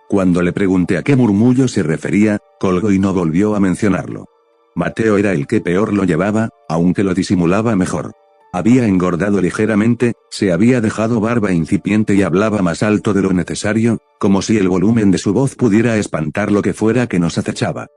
Cuando le pregunté a qué murmullo se refería, colgó y no volvió a mencionarlo. Mateo era el que peor lo llevaba, aunque lo disimulaba mejor. Había engordado ligeramente, se había dejado barba incipiente y hablaba más alto de lo necesario, como si el volumen de su voz pudiera espantar lo que fuera que nos acechaba.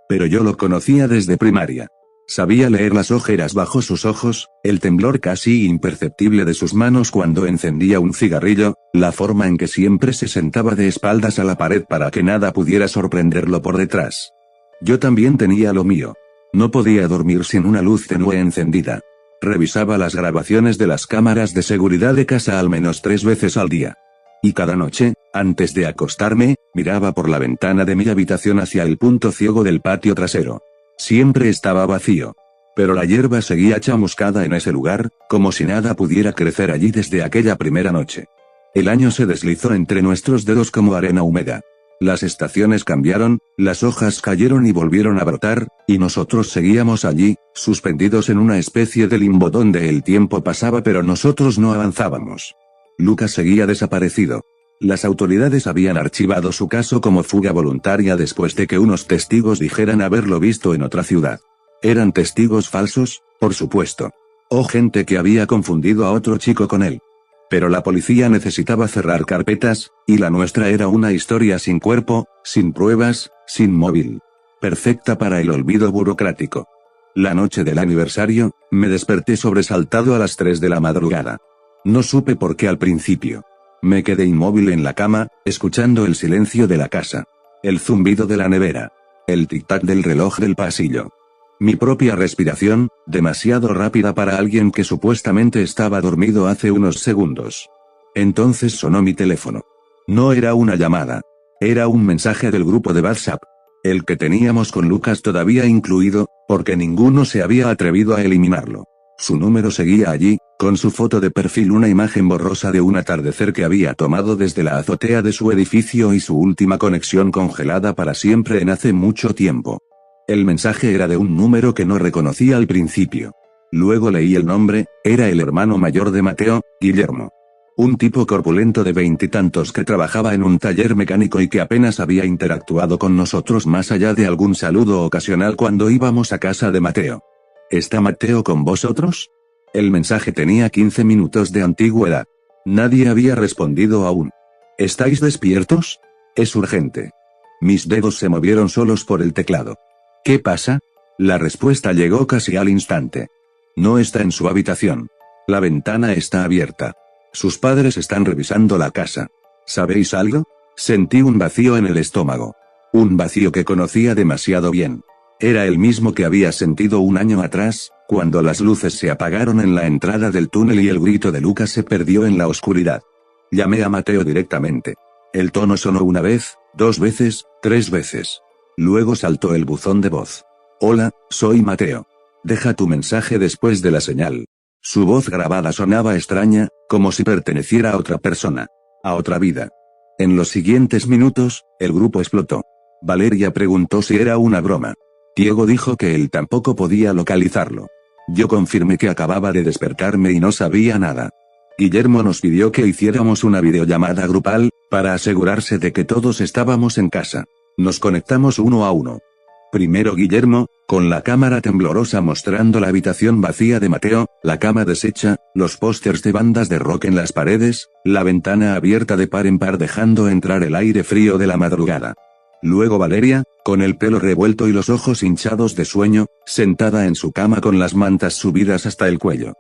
Pero yo lo conocía desde primaria. Sabía leer las ojeras bajo sus ojos, el temblor casi imperceptible de sus manos cuando encendía un cigarrillo, la forma en que siempre se sentaba de espaldas a la pared para que nada pudiera sorprenderlo por detrás. Yo también tenía lo mío. No podía dormir sin una luz tenue encendida. Revisaba las grabaciones de las cámaras de seguridad de casa al menos 3 veces al día. Y cada noche, antes de acostarme, Miraba por la ventana de mi habitación hacia el punto ciego del patio trasero. Siempre estaba vacío. Pero la hierba seguía chamuscada en ese lugar, como si nada pudiera crecer allí desde aquella primera noche. El año se deslizó entre nuestros dedos como arena húmeda. Las estaciones cambiaron, las hojas cayeron y volvieron a brotar, y nosotros seguíamos allí, suspendidos en una especie de limbo donde el tiempo pasaba pero nosotros no avanzábamos. Lucas seguía desaparecido. Las autoridades habían archivado su caso como fuga voluntaria después de que unos testigos dijeran haberlo visto en otra ciudad. ¿Eran testigos falsos? Por supuesto. O gente que había confundido a otro chico con él. Pero la policía necesitaba cerrar carpetas, y la nuestra era una historia sin cuerpo, sin pruebas, sin móvil. Perfecta para el olvido burocrático. La noche del aniversario, me desperté sobresaltado a las 3 de la madrugada. No supe por qué al principio. Me quedé inmóvil en la cama, escuchando el silencio de la casa. El zumbido de la nevera. El tic-tac del reloj del pasillo. Mi propia respiración, demasiado rápida para alguien que supuestamente estaba dormido hace unos segundos. Entonces sonó mi teléfono. No era una llamada. Era un mensaje del grupo de WhatsApp. El que teníamos con Lucas todavía incluido, porque ninguno se había atrevido a eliminarlo. Su número seguía allí, con su foto de perfil, una imagen borrosa de un atardecer que había tomado desde la azotea de su edificio y su última conexión congelada para siempre en hace mucho tiempo. El mensaje era de un número que no reconocía al principio. Luego leí el nombre, era el hermano mayor de Mateo, Guillermo. Un tipo corpulento de 20 y tantos que trabajaba en un taller mecánico y que apenas había interactuado con nosotros más allá de algún saludo ocasional cuando íbamos a casa de Mateo. ¿Está Mateo con vosotros? El mensaje tenía 15 minutos de antigüedad. Nadie había respondido aún. ¿Estáis despiertos? Es urgente. Mis dedos se movieron solos por el teclado. ¿Qué pasa? La respuesta llegó casi al instante. No está en su habitación. La ventana está abierta. Sus padres están revisando la casa. ¿Sabéis algo? Sentí un vacío en el estómago. Un vacío que conocía demasiado bien. Era el mismo que había sentido un año atrás, cuando las luces se apagaron en la entrada del túnel y el grito de Lucas se perdió en la oscuridad. Llamé a Mateo directamente. El tono sonó una vez, 2 veces, 3 veces. Luego saltó el buzón de voz. Hola, soy Mateo. Deja tu mensaje después de la señal. Su voz grabada sonaba extraña, como si perteneciera a otra persona. A otra vida. En los siguientes minutos, el grupo explotó. Valeria preguntó si era una broma. Diego dijo que él tampoco podía localizarlo. Yo confirmé que acababa de despertarme y no sabía nada. Guillermo nos pidió que hiciéramos una videollamada grupal, para asegurarse de que todos estábamos en casa. Nos conectamos uno a uno. Primero Guillermo, con la cámara temblorosa mostrando la habitación vacía de Mateo, la cama deshecha, los pósters de bandas de rock en las paredes, la ventana abierta de par en par dejando entrar el aire frío de la madrugada. Luego Valeria, con el pelo revuelto y los ojos hinchados de sueño, sentada en su cama con las mantas subidas hasta el cuello.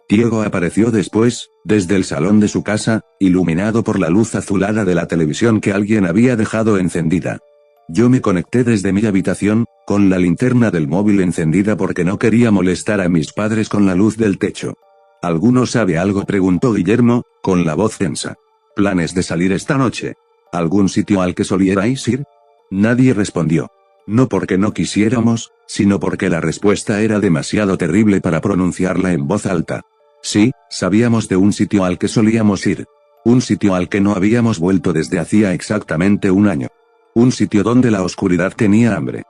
Diego apareció después, desde el salón de su casa, iluminado por la luz azulada de la televisión que alguien había dejado encendida. Yo me conecté desde mi habitación, con la linterna del móvil encendida porque no quería molestar a mis padres con la luz del techo. ¿Alguno sabe algo?, preguntó Guillermo, con la voz tensa. ¿Planes de salir esta noche? ¿Algún sitio al que solierais ir? Nadie respondió. No porque no quisiéramos, sino porque la respuesta era demasiado terrible para pronunciarla en voz alta. Sí, sabíamos de un sitio al que solíamos ir. Un sitio al que no habíamos vuelto desde hacía exactamente un año. Un sitio donde la oscuridad tenía hambre.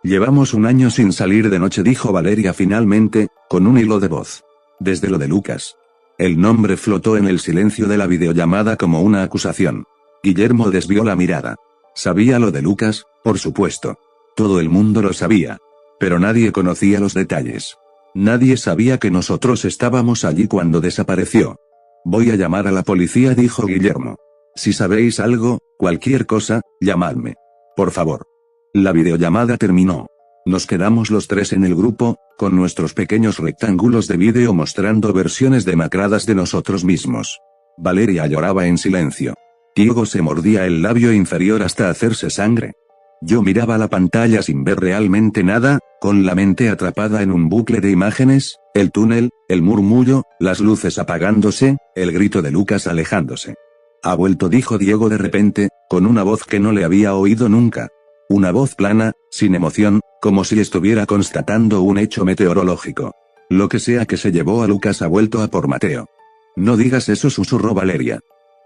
Llevamos un año sin salir de noche, dijo Valeria finalmente, con un hilo de voz. Desde lo de Lucas. El nombre flotó en el silencio de la videollamada como una acusación. Guillermo desvió la mirada. Sabía lo de Lucas, por supuesto. Todo el mundo lo sabía. Pero nadie conocía los detalles. Nadie sabía que nosotros estábamos allí cuando desapareció. Voy a llamar a la policía, dijo Guillermo. Si sabéis algo, cualquier cosa, llamadme. Por favor. La videollamada terminó. Nos quedamos los tres en el grupo, con nuestros pequeños rectángulos de vídeo mostrando versiones demacradas de nosotros mismos. Valeria lloraba en silencio. Diego se mordía el labio inferior hasta hacerse sangre. Yo miraba la pantalla sin ver realmente nada, con la mente atrapada en un bucle de imágenes, el túnel, el murmullo, las luces apagándose, el grito de Lucas alejándose. Ha vuelto, dijo Diego de repente, con una voz que no le había oído nunca. Una voz plana, sin emoción, como si estuviera constatando un hecho meteorológico. Lo que sea que se llevó a Lucas ha vuelto a por Mateo. No digas eso, susurró Valeria.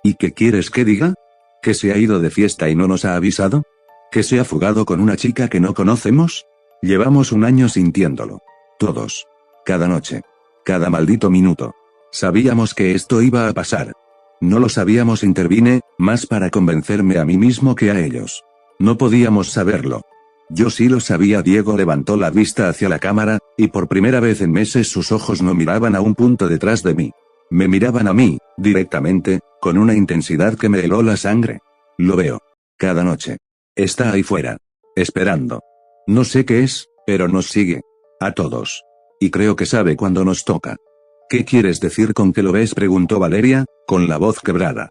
¿Y qué quieres que diga? ¿Que se ha ido de fiesta y no nos ha avisado? ¿Que se ha fugado con una chica que no conocemos? Llevamos un año sintiéndolo. Todos. Cada noche. Cada maldito minuto. Sabíamos que esto iba a pasar. No lo sabíamos, intervine, más para convencerme a mí mismo que a ellos. No podíamos saberlo. Yo sí lo sabía. Diego levantó la vista hacia la cámara, y por primera vez en meses sus ojos no miraban a un punto detrás de mí. Me miraban a mí, directamente, con una intensidad que me heló la sangre. Lo veo. Cada noche. Está ahí fuera. Esperando. No sé qué es, pero nos sigue. A todos. Y creo que sabe cuando nos toca. ¿Qué quieres decir con que lo ves?, preguntó Valeria, con la voz quebrada.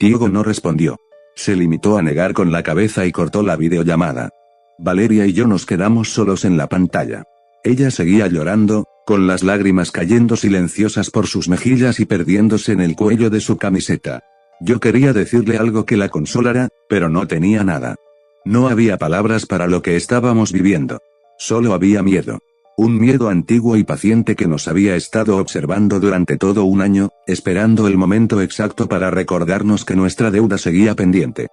Diego no respondió. Se limitó a negar con la cabeza y cortó la videollamada. Valeria y yo nos quedamos solos en la pantalla. Ella seguía llorando, con las lágrimas cayendo silenciosas por sus mejillas y perdiéndose en el cuello de su camiseta. Yo quería decirle algo que la consolara, pero no tenía nada. No había palabras para lo que estábamos viviendo. Solo había miedo. Un miedo antiguo y paciente que nos había estado observando durante todo un año, esperando el momento exacto para recordarnos que nuestra deuda seguía pendiente.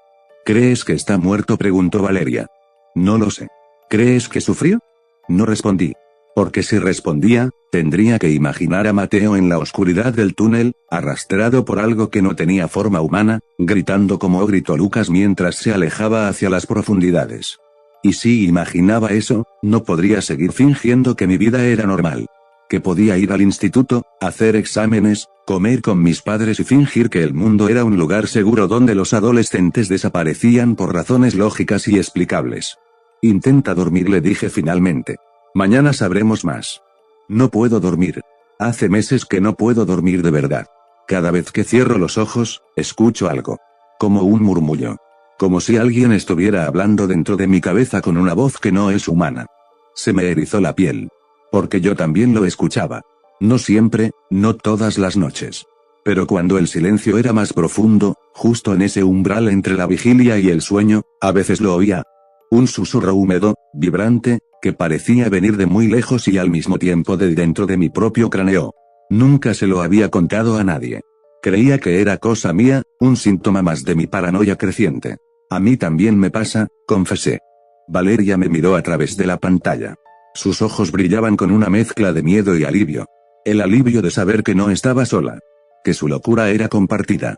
¿Crees que está muerto?, preguntó Valeria. No lo sé. ¿Crees que sufrió? No respondí. Porque si respondía, tendría que imaginar a Mateo en la oscuridad del túnel, arrastrado por algo que no tenía forma humana, gritando como gritó Lucas mientras se alejaba hacia las profundidades. Y si imaginaba eso, no podría seguir fingiendo que mi vida era normal. Que podía ir al instituto, hacer exámenes, comer con mis padres y fingir que el mundo era un lugar seguro donde los adolescentes desaparecían por razones lógicas y explicables. Intenta dormir, le dije finalmente. Mañana sabremos más. No puedo dormir. Hace meses que no puedo dormir de verdad. Cada vez que cierro los ojos, escucho algo. Como un murmullo. Como si alguien estuviera hablando dentro de mi cabeza con una voz que no es humana. Se me erizó la piel. Porque yo también lo escuchaba. No siempre, no todas las noches. Pero cuando el silencio era más profundo, justo en ese umbral entre la vigilia y el sueño, a veces lo oía. Un susurro húmedo, vibrante, que parecía venir de muy lejos y al mismo tiempo de dentro de mi propio cráneo. Nunca se lo había contado a nadie. Creía que era cosa mía, un síntoma más de mi paranoia creciente. A mí también me pasa, confesé. Valeria me miró a través de la pantalla. Sus ojos brillaban con una mezcla de miedo y alivio. El alivio de saber que no estaba sola. Que su locura era compartida.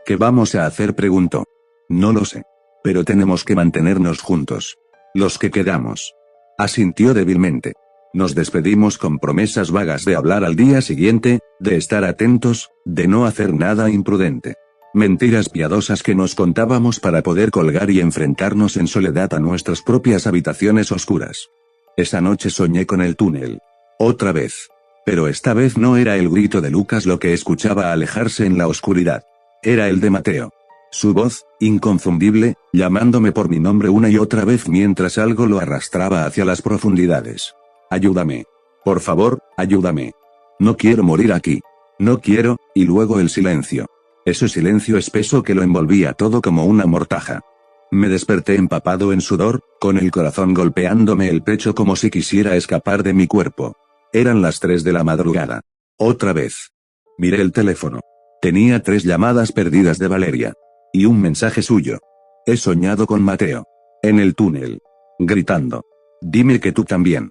¿Qué vamos a hacer?, preguntó. No lo sé. Pero tenemos que mantenernos juntos. Los que quedamos. Asintió débilmente. Nos despedimos con promesas vagas de hablar al día siguiente, de estar atentos, de no hacer nada imprudente. Mentiras piadosas que nos contábamos para poder colgar y enfrentarnos en soledad a nuestras propias habitaciones oscuras. Esa noche soñé con el túnel. Otra vez. Pero esta vez no era el grito de Lucas lo que escuchaba alejarse en la oscuridad. Era el de Mateo. Su voz, inconfundible, llamándome por mi nombre una y otra vez mientras algo lo arrastraba hacia las profundidades. Ayúdame. Por favor, ayúdame. No quiero morir aquí. No quiero, y luego el silencio. Ese silencio espeso que lo envolvía todo como una mortaja. Me desperté empapado en sudor, con el corazón golpeándome el pecho como si quisiera escapar de mi cuerpo. Eran las 3 de la madrugada. Otra vez. Miré el teléfono. Tenía 3 llamadas perdidas de Valeria. Y un mensaje suyo. He soñado con Mateo. En el túnel. Gritando. Dime que tú también.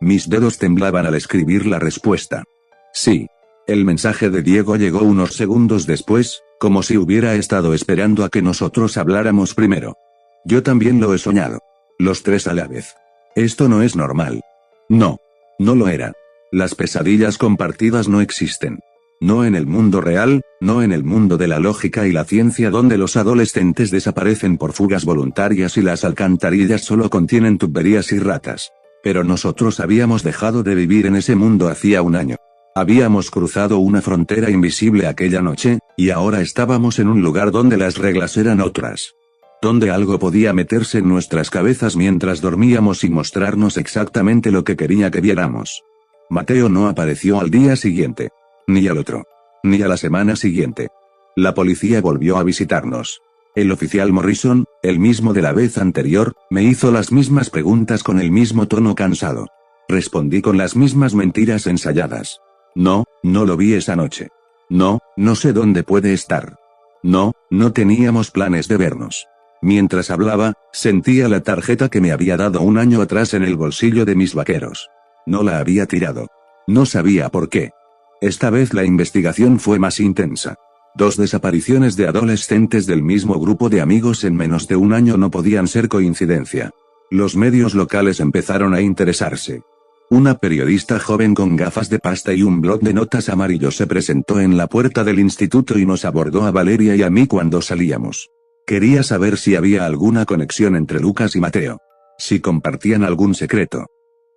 Mis dedos temblaban al escribir la respuesta. Sí. El mensaje de Diego llegó unos segundos después, como si hubiera estado esperando a que nosotros habláramos primero. Yo también lo he soñado. Los 3 a la vez. Esto no es normal. No. No lo era. Las pesadillas compartidas no existen. No en el mundo real, no en el mundo de la lógica y la ciencia donde los adolescentes desaparecen por fugas voluntarias y las alcantarillas solo contienen tuberías y ratas. Pero nosotros habíamos dejado de vivir en ese mundo hacía un año. Habíamos cruzado una frontera invisible aquella noche, y ahora estábamos en un lugar donde las reglas eran otras. Donde algo podía meterse en nuestras cabezas mientras dormíamos y mostrarnos exactamente lo que quería que viéramos. Mateo no apareció al día siguiente. Ni al otro. Ni a la semana siguiente. La policía volvió a visitarnos. El oficial Morrison, el mismo de la vez anterior, me hizo las mismas preguntas con el mismo tono cansado. Respondí con las mismas mentiras ensayadas. No, no lo vi esa noche. No, no sé dónde puede estar. No, no teníamos planes de vernos. Mientras hablaba, sentía la tarjeta que me había dado un año atrás en el bolsillo de mis vaqueros. No la había tirado. No sabía por qué. Esta vez la investigación fue más intensa. 2 desapariciones de adolescentes del mismo grupo de amigos en menos de un año no podían ser coincidencia. Los medios locales empezaron a interesarse. Una periodista joven con gafas de pasta y un blog de notas amarillo se presentó en la puerta del instituto y nos abordó a Valeria y a mí cuando salíamos. Quería saber si había alguna conexión entre Lucas y Mateo. Si compartían algún secreto.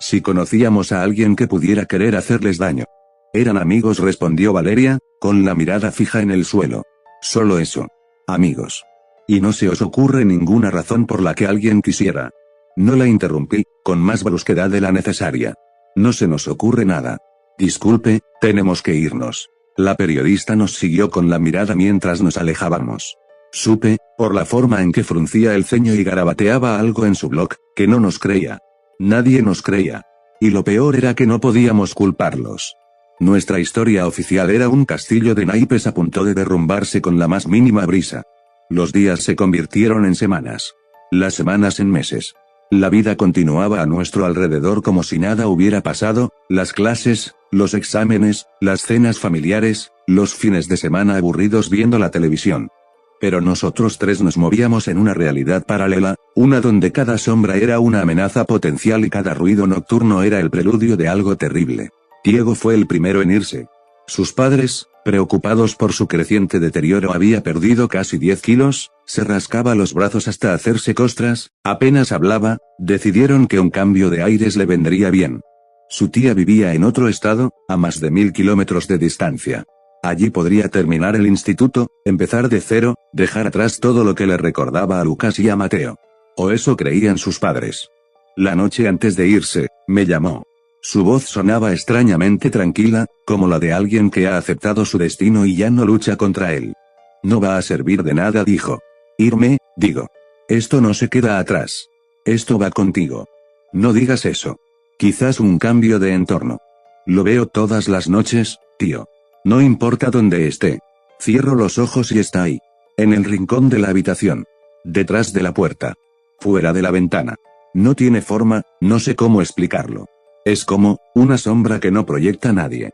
Si conocíamos a alguien que pudiera querer hacerles daño. Eran amigos, respondió Valeria, con la mirada fija en el suelo. Solo eso. Amigos. ¿Y no se os ocurre ninguna razón por la que alguien quisiera? No la interrumpí, con más brusquedad de la necesaria. No se nos ocurre nada. Disculpe, tenemos que irnos. La periodista nos siguió con la mirada mientras nos alejábamos. Supe, por la forma en que fruncía el ceño y garabateaba algo en su blog, que no nos creía. Nadie nos creía. Y lo peor era que no podíamos culparlos. Nuestra historia oficial era un castillo de naipes a punto de derrumbarse con la más mínima brisa. Los días se convirtieron en semanas. Las semanas en meses. La vida continuaba a nuestro alrededor como si nada hubiera pasado, las clases, los exámenes, las cenas familiares, los fines de semana aburridos viendo la televisión. Pero nosotros 3 nos movíamos en una realidad paralela, una donde cada sombra era una amenaza potencial y cada ruido nocturno era el preludio de algo terrible. Diego fue el primero en irse. Sus padres, preocupados por su creciente deterioro, había perdido casi 10 kilos, se rascaba los brazos hasta hacerse costras, apenas hablaba, decidieron que un cambio de aires le vendría bien. Su tía vivía en otro estado, a más de 1000 kilómetros de distancia. Allí podría terminar el instituto, empezar de cero, dejar atrás todo lo que le recordaba a Lucas y a Mateo. O eso creían sus padres. La noche antes de irse, me llamó. Su voz sonaba extrañamente tranquila, como la de alguien que ha aceptado su destino y ya no lucha contra él. No va a servir de nada, dijo. Irme, digo. Esto no se queda atrás. Esto va contigo. No digas eso. Quizás un cambio de entorno. Lo veo todas las noches, tío. No importa dónde esté. Cierro los ojos y está ahí. En el rincón de la habitación. Detrás de la puerta. Fuera de la ventana. No tiene forma, no sé cómo explicarlo. Es como, una sombra que no proyecta nadie.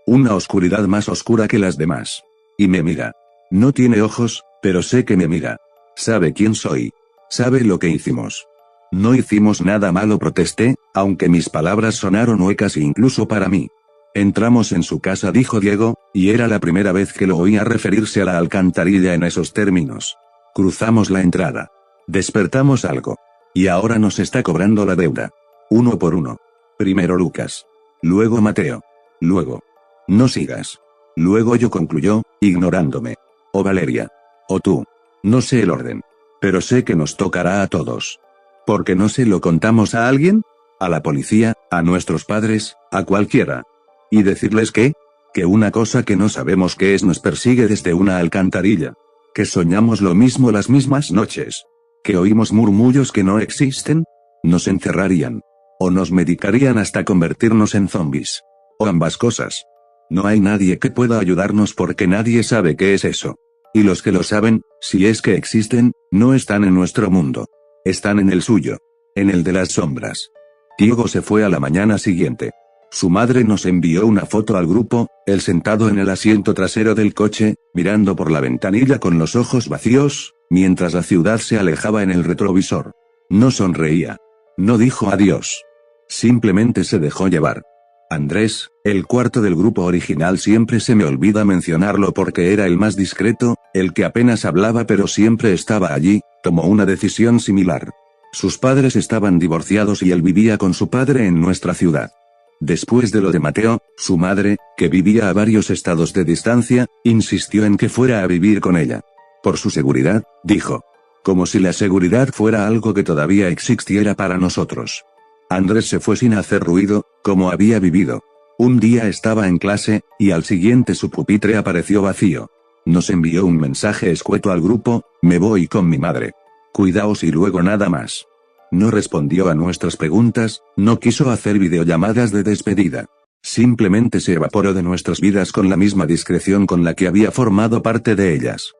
Una oscuridad más oscura que las demás. Y me mira. No tiene ojos, pero sé que me mira. Sabe quién soy. Sabe lo que hicimos. No hicimos nada malo, protesté, aunque mis palabras sonaron huecas incluso para mí. Entramos en su casa, dijo Diego, y era la primera vez que lo oía referirse a la alcantarilla en esos términos. Cruzamos la entrada. Despertamos algo. Y ahora nos está cobrando la deuda. Uno por uno. Primero Lucas. Luego Mateo. Luego. No sigas. Luego yo, concluyó, ignorándome. O Valeria. O tú. No sé el orden. Pero sé que nos tocará a todos. ¿Porque no se lo contamos a alguien? A la policía, a nuestros padres, a cualquiera. ¿Y decirles qué? Que una cosa que no sabemos qué es nos persigue desde una alcantarilla. Que soñamos lo mismo las mismas noches. Que oímos murmullos que no existen. Nos encerrarían. O nos medicarían hasta convertirnos en zombies. O ambas cosas. No hay nadie que pueda ayudarnos porque nadie sabe qué es eso. Y los que lo saben, si es que existen, no están en nuestro mundo. Están en el suyo. En el de las sombras. Diego se fue a la mañana siguiente. Su madre nos envió una foto al grupo, él sentado en el asiento trasero del coche, mirando por la ventanilla con los ojos vacíos, mientras la ciudad se alejaba en el retrovisor. No sonreía. No dijo adiós. Simplemente se dejó llevar. Andrés, el cuarto del grupo original, siempre se me olvida mencionarlo porque era el más discreto, el que apenas hablaba pero siempre estaba allí, tomó una decisión similar. Sus padres estaban divorciados y él vivía con su padre en nuestra ciudad. Después de lo de Mateo, su madre, que vivía a varios estados de distancia, insistió en que fuera a vivir con ella. Por su seguridad, dijo. Como si la seguridad fuera algo que todavía existiera para nosotros. Andrés se fue sin hacer ruido, como había vivido. Un día estaba en clase, y al siguiente su pupitre apareció vacío. Nos envió un mensaje escueto al grupo: me voy con mi madre. Cuidaos y luego nada más. No respondió a nuestras preguntas, no quiso hacer videollamadas de despedida. Simplemente se evaporó de nuestras vidas con la misma discreción con la que había formado parte de ellas.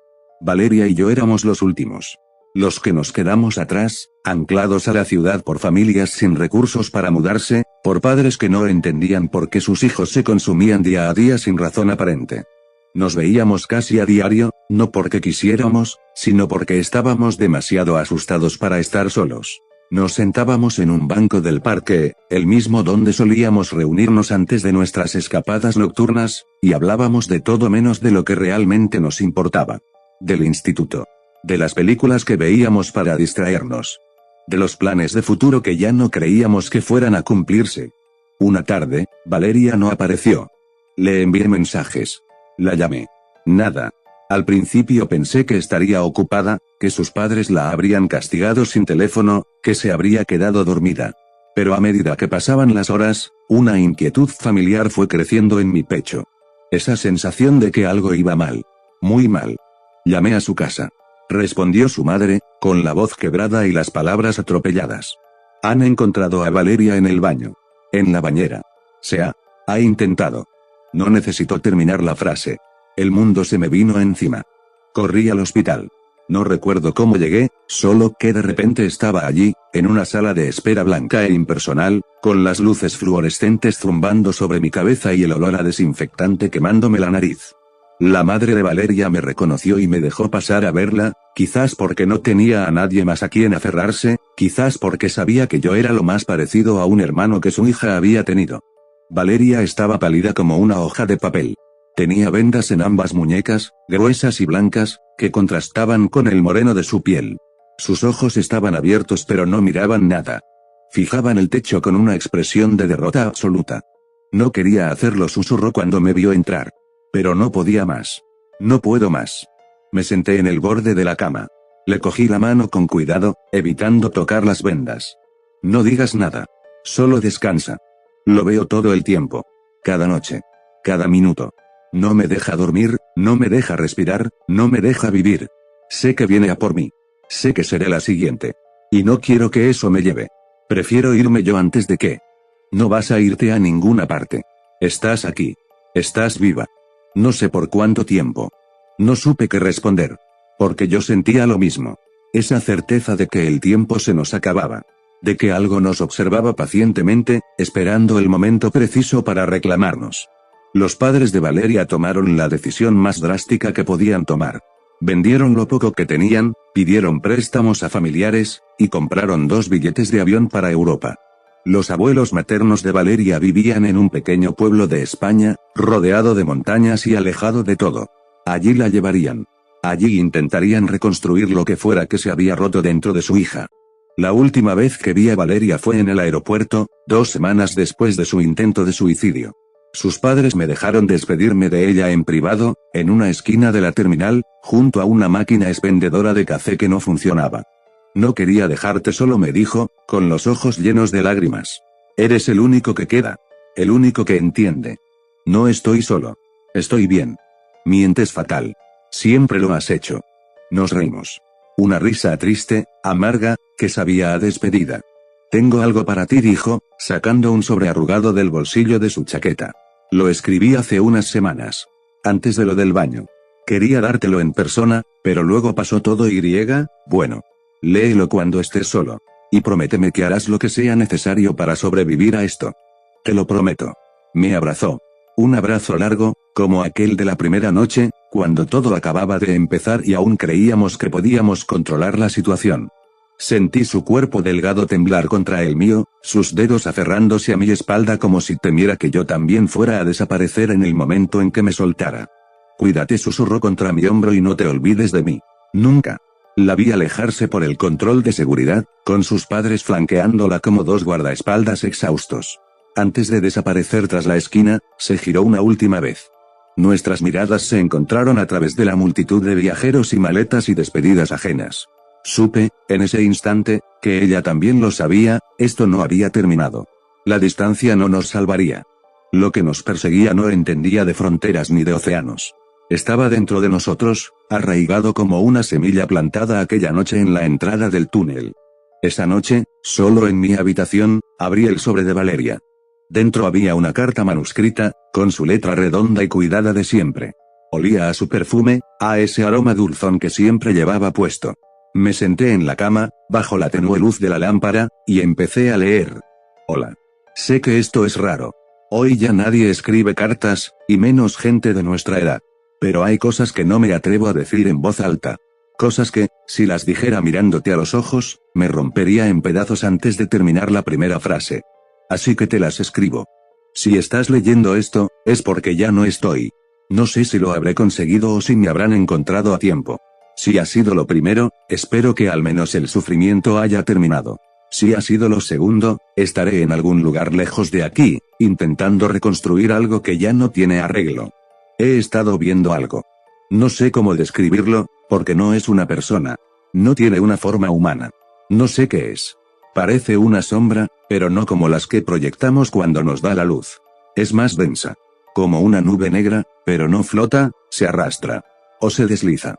Valeria y yo éramos los últimos. Los que nos quedamos atrás, anclados a la ciudad por familias sin recursos para mudarse, por padres que no entendían por qué sus hijos se consumían día a día sin razón aparente. Nos veíamos casi a diario, no porque quisiéramos, sino porque estábamos demasiado asustados para estar solos. Nos sentábamos en un banco del parque, el mismo donde solíamos reunirnos antes de nuestras escapadas nocturnas, y hablábamos de todo menos de lo que realmente nos importaba. Del instituto. De las películas que veíamos para distraernos. De los planes de futuro que ya no creíamos que fueran a cumplirse. Una tarde, Valeria no apareció. Le envié mensajes. La llamé. Nada. Al principio pensé que estaría ocupada, que sus padres la habrían castigado sin teléfono, que se habría quedado dormida. Pero a medida que pasaban las horas, una inquietud familiar fue creciendo en mi pecho. Esa sensación de que algo iba mal. Muy mal. Llamé a su casa. Respondió su madre, con la voz quebrada y las palabras atropelladas. Han encontrado a Valeria en el baño. En la bañera. Ha intentado. No necesitó terminar la frase. El mundo se me vino encima. Corrí al hospital. No recuerdo cómo llegué, solo que de repente estaba allí, en una sala de espera blanca e impersonal, con las luces fluorescentes zumbando sobre mi cabeza y el olor a desinfectante quemándome la nariz. La madre de Valeria me reconoció y me dejó pasar a verla, quizás porque no tenía a nadie más a quien aferrarse, quizás porque sabía que yo era lo más parecido a un hermano que su hija había tenido. Valeria estaba pálida como una hoja de papel. Tenía vendas en ambas muñecas, gruesas y blancas, que contrastaban con el moreno de su piel. Sus ojos estaban abiertos pero no miraban nada. Fijaban el techo con una expresión de derrota absoluta. No quería hacerlo, susurró cuando me vio entrar. Pero no podía más. No puedo más. Me senté en el borde de la cama. Le cogí la mano con cuidado, evitando tocar las vendas. No digas nada. Solo descansa. Lo veo todo el tiempo. Cada noche. Cada minuto. No me deja dormir, no me deja respirar, no me deja vivir. Sé que viene a por mí. Sé que seré la siguiente. Y no quiero que eso me lleve. Prefiero irme yo antes de que. No vas a irte a ninguna parte. Estás aquí. Estás viva. No sé por cuánto tiempo. No supe qué responder. Porque yo sentía lo mismo. Esa certeza de que el tiempo se nos acababa. De que algo nos observaba pacientemente, esperando el momento preciso para reclamarnos. Los padres de Valeria tomaron la decisión más drástica que podían tomar. Vendieron lo poco que tenían, pidieron préstamos a familiares, y compraron 2 billetes de avión para Europa. Los abuelos maternos de Valeria vivían en un pequeño pueblo de España, rodeado de montañas y alejado de todo. Allí la llevarían. Allí intentarían reconstruir lo que fuera que se había roto dentro de su hija. La última vez que vi a Valeria fue en el aeropuerto, 2 semanas después de su intento de suicidio. Sus padres me dejaron despedirme de ella en privado, en una esquina de la terminal, junto a una máquina expendedora de café que no funcionaba. No quería dejarte solo, me dijo, con los ojos llenos de lágrimas. Eres el único que queda. El único que entiende. No estoy solo. Estoy bien. Mientes fatal. Siempre lo has hecho. Nos reímos. Una risa triste, amarga, que sabía a despedida. Tengo algo para ti, dijo, sacando un sobre arrugado del bolsillo de su chaqueta. Lo escribí hace unas semanas. Antes de lo del baño. Quería dártelo en persona, pero luego pasó todo y, bueno. Léelo cuando estés solo. Y prométeme que harás lo que sea necesario para sobrevivir a esto. Te lo prometo. Me abrazó. Un abrazo largo, como aquel de la primera noche, cuando todo acababa de empezar y aún creíamos que podíamos controlar la situación. Sentí su cuerpo delgado temblar contra el mío, sus dedos aferrándose a mi espalda como si temiera que yo también fuera a desaparecer en el momento en que me soltara. Cuídate, susurró contra mi hombro, y no te olvides de mí. Nunca. La vi alejarse por el control de seguridad, con sus padres flanqueándola como 2 guardaespaldas exhaustos. Antes de desaparecer tras la esquina, se giró una última vez. Nuestras miradas se encontraron a través de la multitud de viajeros y maletas y despedidas ajenas. Supe, en ese instante, que ella también lo sabía, esto no había terminado. La distancia no nos salvaría. Lo que nos perseguía no entendía de fronteras ni de océanos. Estaba dentro de nosotros, arraigado como una semilla plantada aquella noche en la entrada del túnel. Esa noche, solo en mi habitación, abrí el sobre de Valeria. Dentro había una carta manuscrita, con su letra redonda y cuidada de siempre. Olía a su perfume, a ese aroma dulzón que siempre llevaba puesto. Me senté en la cama, bajo la tenue luz de la lámpara, y empecé a leer. Hola. Sé que esto es raro. Hoy ya nadie escribe cartas, y menos gente de nuestra edad. Pero hay cosas que no me atrevo a decir en voz alta. Cosas que, si las dijera mirándote a los ojos, me rompería en pedazos antes de terminar la primera frase. Así que te las escribo. Si estás leyendo esto, es porque ya no estoy. No sé si lo habré conseguido o si me habrán encontrado a tiempo. Si ha sido lo primero, espero que al menos el sufrimiento haya terminado. Si ha sido lo segundo, estaré en algún lugar lejos de aquí, intentando reconstruir algo que ya no tiene arreglo. He estado viendo algo. No sé cómo describirlo, porque no es una persona. No tiene una forma humana. No sé qué es. Parece una sombra, pero no como las que proyectamos cuando nos da la luz. Es más densa. Como una nube negra, pero no flota, se arrastra. O se desliza.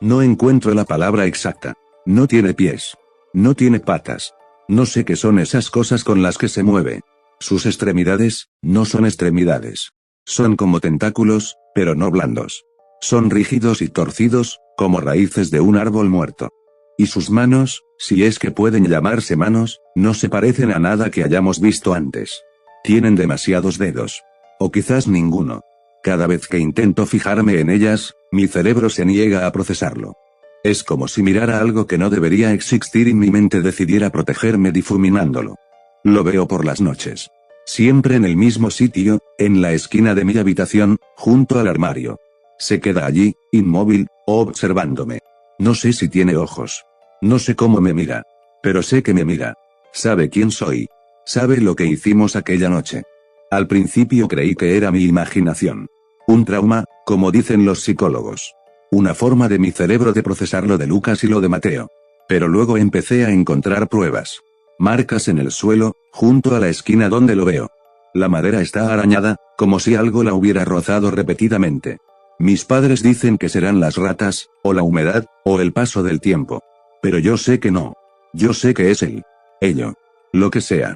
No encuentro la palabra exacta. No tiene pies. No tiene patas. No sé qué son esas cosas con las que se mueve. Sus extremidades, no son extremidades. Son como tentáculos, pero no blandos. Son rígidos y torcidos, como raíces de un árbol muerto. Y sus manos, si es que pueden llamarse manos, no se parecen a nada que hayamos visto antes. Tienen demasiados dedos. O quizás ninguno. Cada vez que intento fijarme en ellas, mi cerebro se niega a procesarlo. Es como si mirara algo que no debería existir y mi mente decidiera protegerme difuminándolo. Lo veo por las noches. Siempre en el mismo sitio, en la esquina de mi habitación, junto al armario. Se queda allí, inmóvil, observándome. No sé si tiene ojos. No sé cómo me mira. Pero sé que me mira. Sabe quién soy. Sabe lo que hicimos aquella noche. Al principio creí que era mi imaginación. Un trauma, como dicen los psicólogos. Una forma de mi cerebro de procesar lo de Lucas y lo de Mateo. Pero luego empecé a encontrar pruebas. Marcas en el suelo, junto a la esquina donde lo veo. La madera está arañada, como si algo la hubiera rozado repetidamente. Mis padres dicen que serán las ratas, o la humedad, o el paso del tiempo. Pero yo sé que no. Yo sé que es él. Ello. Lo que sea.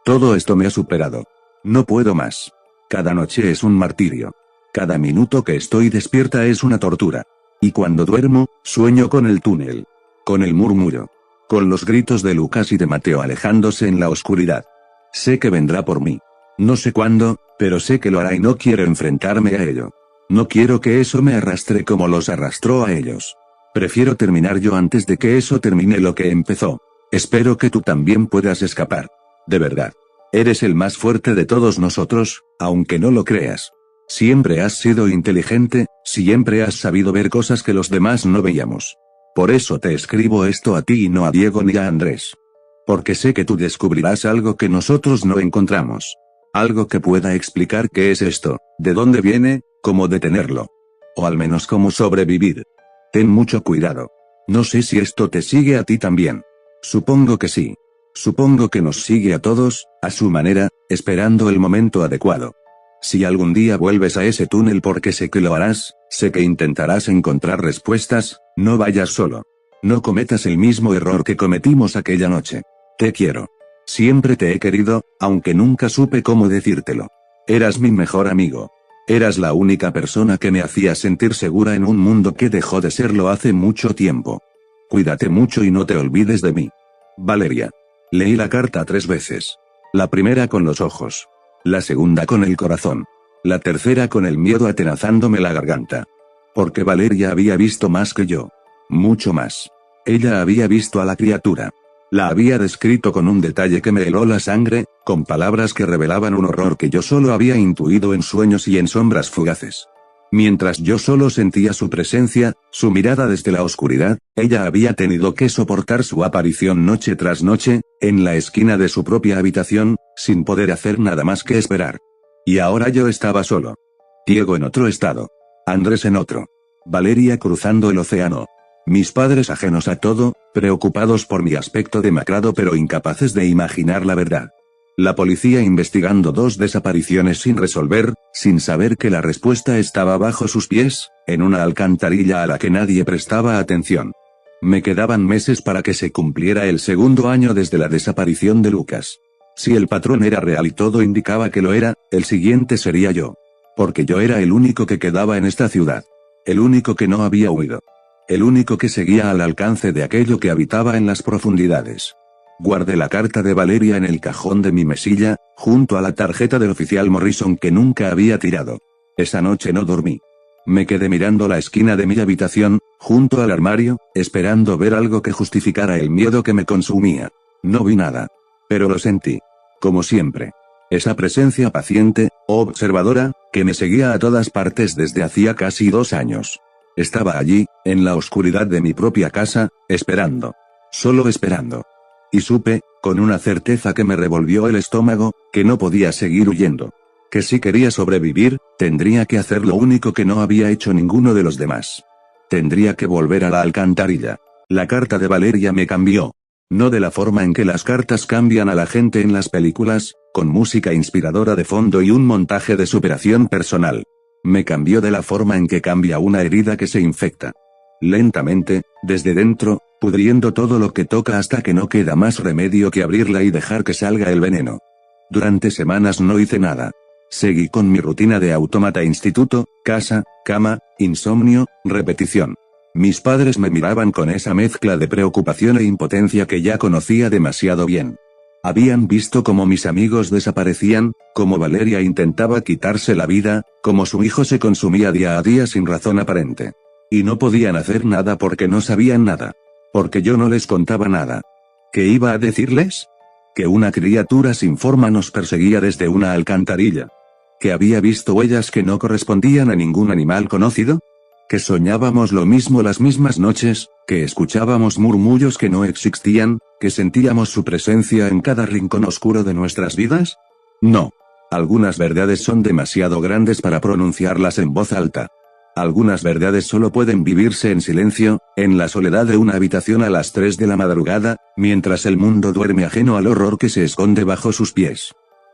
Todo esto me ha superado. No puedo más. Cada noche es un martirio. Cada minuto que estoy despierta es una tortura. Y cuando duermo, sueño con el túnel. Con el murmullo. Con los gritos de Lucas y de Mateo alejándose en la oscuridad. Sé que vendrá por mí. No sé cuándo, pero sé que lo hará y no quiero enfrentarme a ello. No quiero que eso me arrastre como los arrastró a ellos. Prefiero terminar yo antes de que eso termine lo que empezó. Espero que tú también puedas escapar. De verdad. Eres el más fuerte de todos nosotros, aunque no lo creas. Siempre has sido inteligente, siempre has sabido ver cosas que los demás no veíamos. Por eso te escribo esto a ti y no a Diego ni a Andrés. Porque sé que tú descubrirás algo que nosotros no encontramos. Algo que pueda explicar qué es esto, de dónde viene, cómo detenerlo. O al menos cómo sobrevivir. Ten mucho cuidado. No sé si esto te sigue a ti también. Supongo que sí. Supongo que nos sigue a todos, a su manera, esperando el momento adecuado. Si algún día vuelves a ese túnel porque sé que lo harás, sé que intentarás encontrar respuestas, no vayas solo. No cometas el mismo error que cometimos aquella noche. Te quiero. Siempre te he querido, aunque nunca supe cómo decírtelo. Eras mi mejor amigo. Eras la única persona que me hacía sentir segura en un mundo que dejó de serlo hace mucho tiempo. Cuídate mucho y no te olvides de mí. Valeria. Leí la carta 3 veces. La primera con los ojos. La segunda con el corazón. La tercera con el miedo atenazándome la garganta. Porque Valeria había visto más que yo. Mucho más. Ella había visto a la criatura. La había descrito con un detalle que me heló la sangre, con palabras que revelaban un horror que yo solo había intuido en sueños y en sombras fugaces. Mientras yo solo sentía su presencia, su mirada desde la oscuridad, ella había tenido que soportar su aparición noche tras noche, en la esquina de su propia habitación, sin poder hacer nada más que esperar. Y ahora yo estaba solo. Diego en otro estado. Andrés en otro. Valeria cruzando el océano. Mis padres ajenos a todo, preocupados por mi aspecto demacrado pero incapaces de imaginar la verdad. La policía investigando 2 desapariciones sin resolver, sin saber que la respuesta estaba bajo sus pies, en una alcantarilla a la que nadie prestaba atención. Me quedaban meses para que se cumpliera el segundo año desde la desaparición de Lucas. Si el patrón era real y todo indicaba que lo era, el siguiente sería yo. Porque yo era el único que quedaba en esta ciudad. El único que no había huido. El único que seguía al alcance de aquello que habitaba en las profundidades. Guardé la carta de Valeria en el cajón de mi mesilla, junto a la tarjeta del oficial Morrison que nunca había tirado. Esa noche no dormí. Me quedé mirando la esquina de mi habitación, junto al armario, esperando ver algo que justificara el miedo que me consumía. No vi nada. Pero lo sentí. Como siempre. Esa presencia paciente, observadora, que me seguía a todas partes desde hacía casi 2 años. Estaba allí, en la oscuridad de mi propia casa, esperando. Solo esperando. Y supe, con una certeza que me revolvió el estómago, que no podía seguir huyendo. Que si quería sobrevivir, tendría que hacer lo único que no había hecho ninguno de los demás. Tendría que volver a la alcantarilla. La carta de Valeria me cambió. No de la forma en que las cartas cambian a la gente en las películas, con música inspiradora de fondo y un montaje de superación personal. Me cambió de la forma en que cambia una herida que se infecta. Lentamente, desde dentro, pudriendo todo lo que toca hasta que no queda más remedio que abrirla y dejar que salga el veneno. Durante semanas no hice nada. Seguí con mi rutina de autómata: instituto, casa, cama, insomnio, repetición. Mis padres me miraban con esa mezcla de preocupación e impotencia que ya conocía demasiado bien. Habían visto cómo mis amigos desaparecían, cómo Valeria intentaba quitarse la vida, cómo su hijo se consumía día a día sin razón aparente. Y no podían hacer nada porque no sabían nada. Porque yo no les contaba nada. ¿Qué iba a decirles? Que una criatura sin forma nos perseguía desde una alcantarilla. Que había visto huellas que no correspondían a ningún animal conocido. Que soñábamos lo mismo las mismas noches, que escuchábamos murmullos que no existían, que sentíamos su presencia en cada rincón oscuro de nuestras vidas. No. Algunas verdades son demasiado grandes para pronunciarlas en voz alta. Algunas verdades solo pueden vivirse en silencio, en la soledad de una habitación a las 3 de la madrugada, mientras el mundo duerme ajeno al horror que se esconde bajo sus pies.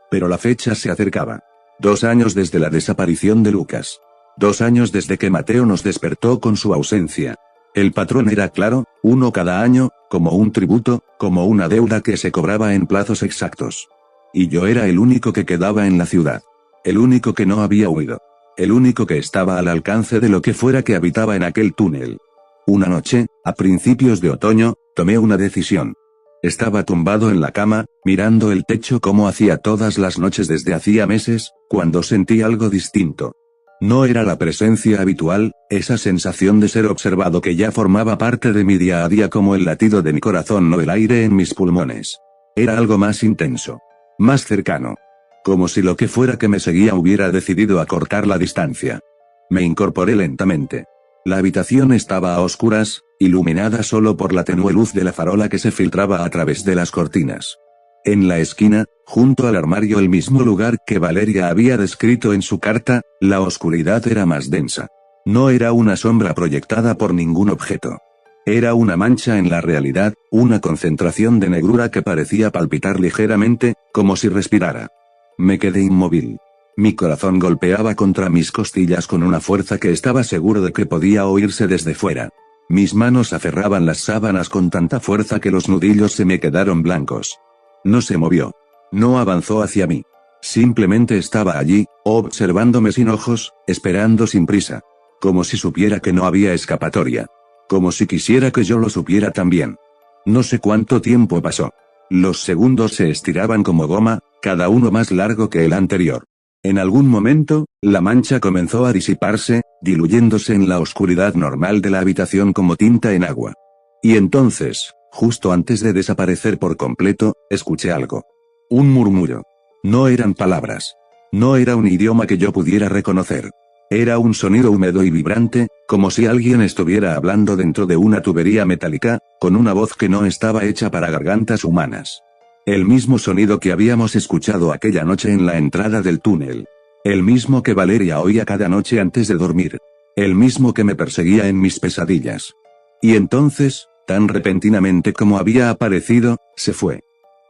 Pero la fecha se acercaba. 2 años desde la desaparición de Lucas. 2 años desde que Mateo nos despertó con su ausencia. El patrón era claro, uno cada año, como un tributo, como una deuda que se cobraba en plazos exactos. Y yo era el único que quedaba en la ciudad. El único que no había huido. El único que estaba al alcance de lo que fuera que habitaba en aquel túnel. Una noche, a principios de otoño, tomé una decisión. Estaba tumbado en la cama, mirando el techo como hacía todas las noches desde hacía meses, cuando sentí algo distinto. No era la presencia habitual, esa sensación de ser observado que ya formaba parte de mi día a día como el latido de mi corazón o el aire en mis pulmones. Era algo más intenso. Más cercano. Como si lo que fuera que me seguía hubiera decidido acortar la distancia. Me incorporé lentamente. La habitación estaba a oscuras, iluminada solo por la tenue luz de la farola que se filtraba a través de las cortinas. En la esquina, junto al armario, el mismo lugar que Valeria había descrito en su carta, la oscuridad era más densa. No era una sombra proyectada por ningún objeto. Era una mancha en la realidad, una concentración de negrura que parecía palpitar ligeramente, como si respirara. Me quedé inmóvil. Mi corazón golpeaba contra mis costillas con una fuerza que estaba seguro de que podía oírse desde fuera. Mis manos aferraban las sábanas con tanta fuerza que los nudillos se me quedaron blancos. No se movió. No avanzó hacia mí. Simplemente estaba allí, observándome sin ojos, esperando sin prisa. Como si supiera que no había escapatoria. Como si quisiera que yo lo supiera también. No sé cuánto tiempo pasó. Los segundos se estiraban como goma, cada uno más largo que el anterior. En algún momento, la mancha comenzó a disiparse, diluyéndose en la oscuridad normal de la habitación como tinta en agua. Y entonces, justo antes de desaparecer por completo, escuché algo. Un murmullo. No eran palabras. No era un idioma que yo pudiera reconocer. Era un sonido húmedo y vibrante, como si alguien estuviera hablando dentro de una tubería metálica, con una voz que no estaba hecha para gargantas humanas. El mismo sonido que habíamos escuchado aquella noche en la entrada del túnel. El mismo que Valeria oía cada noche antes de dormir. El mismo que me perseguía en mis pesadillas. Y entonces, tan repentinamente como había aparecido, se fue.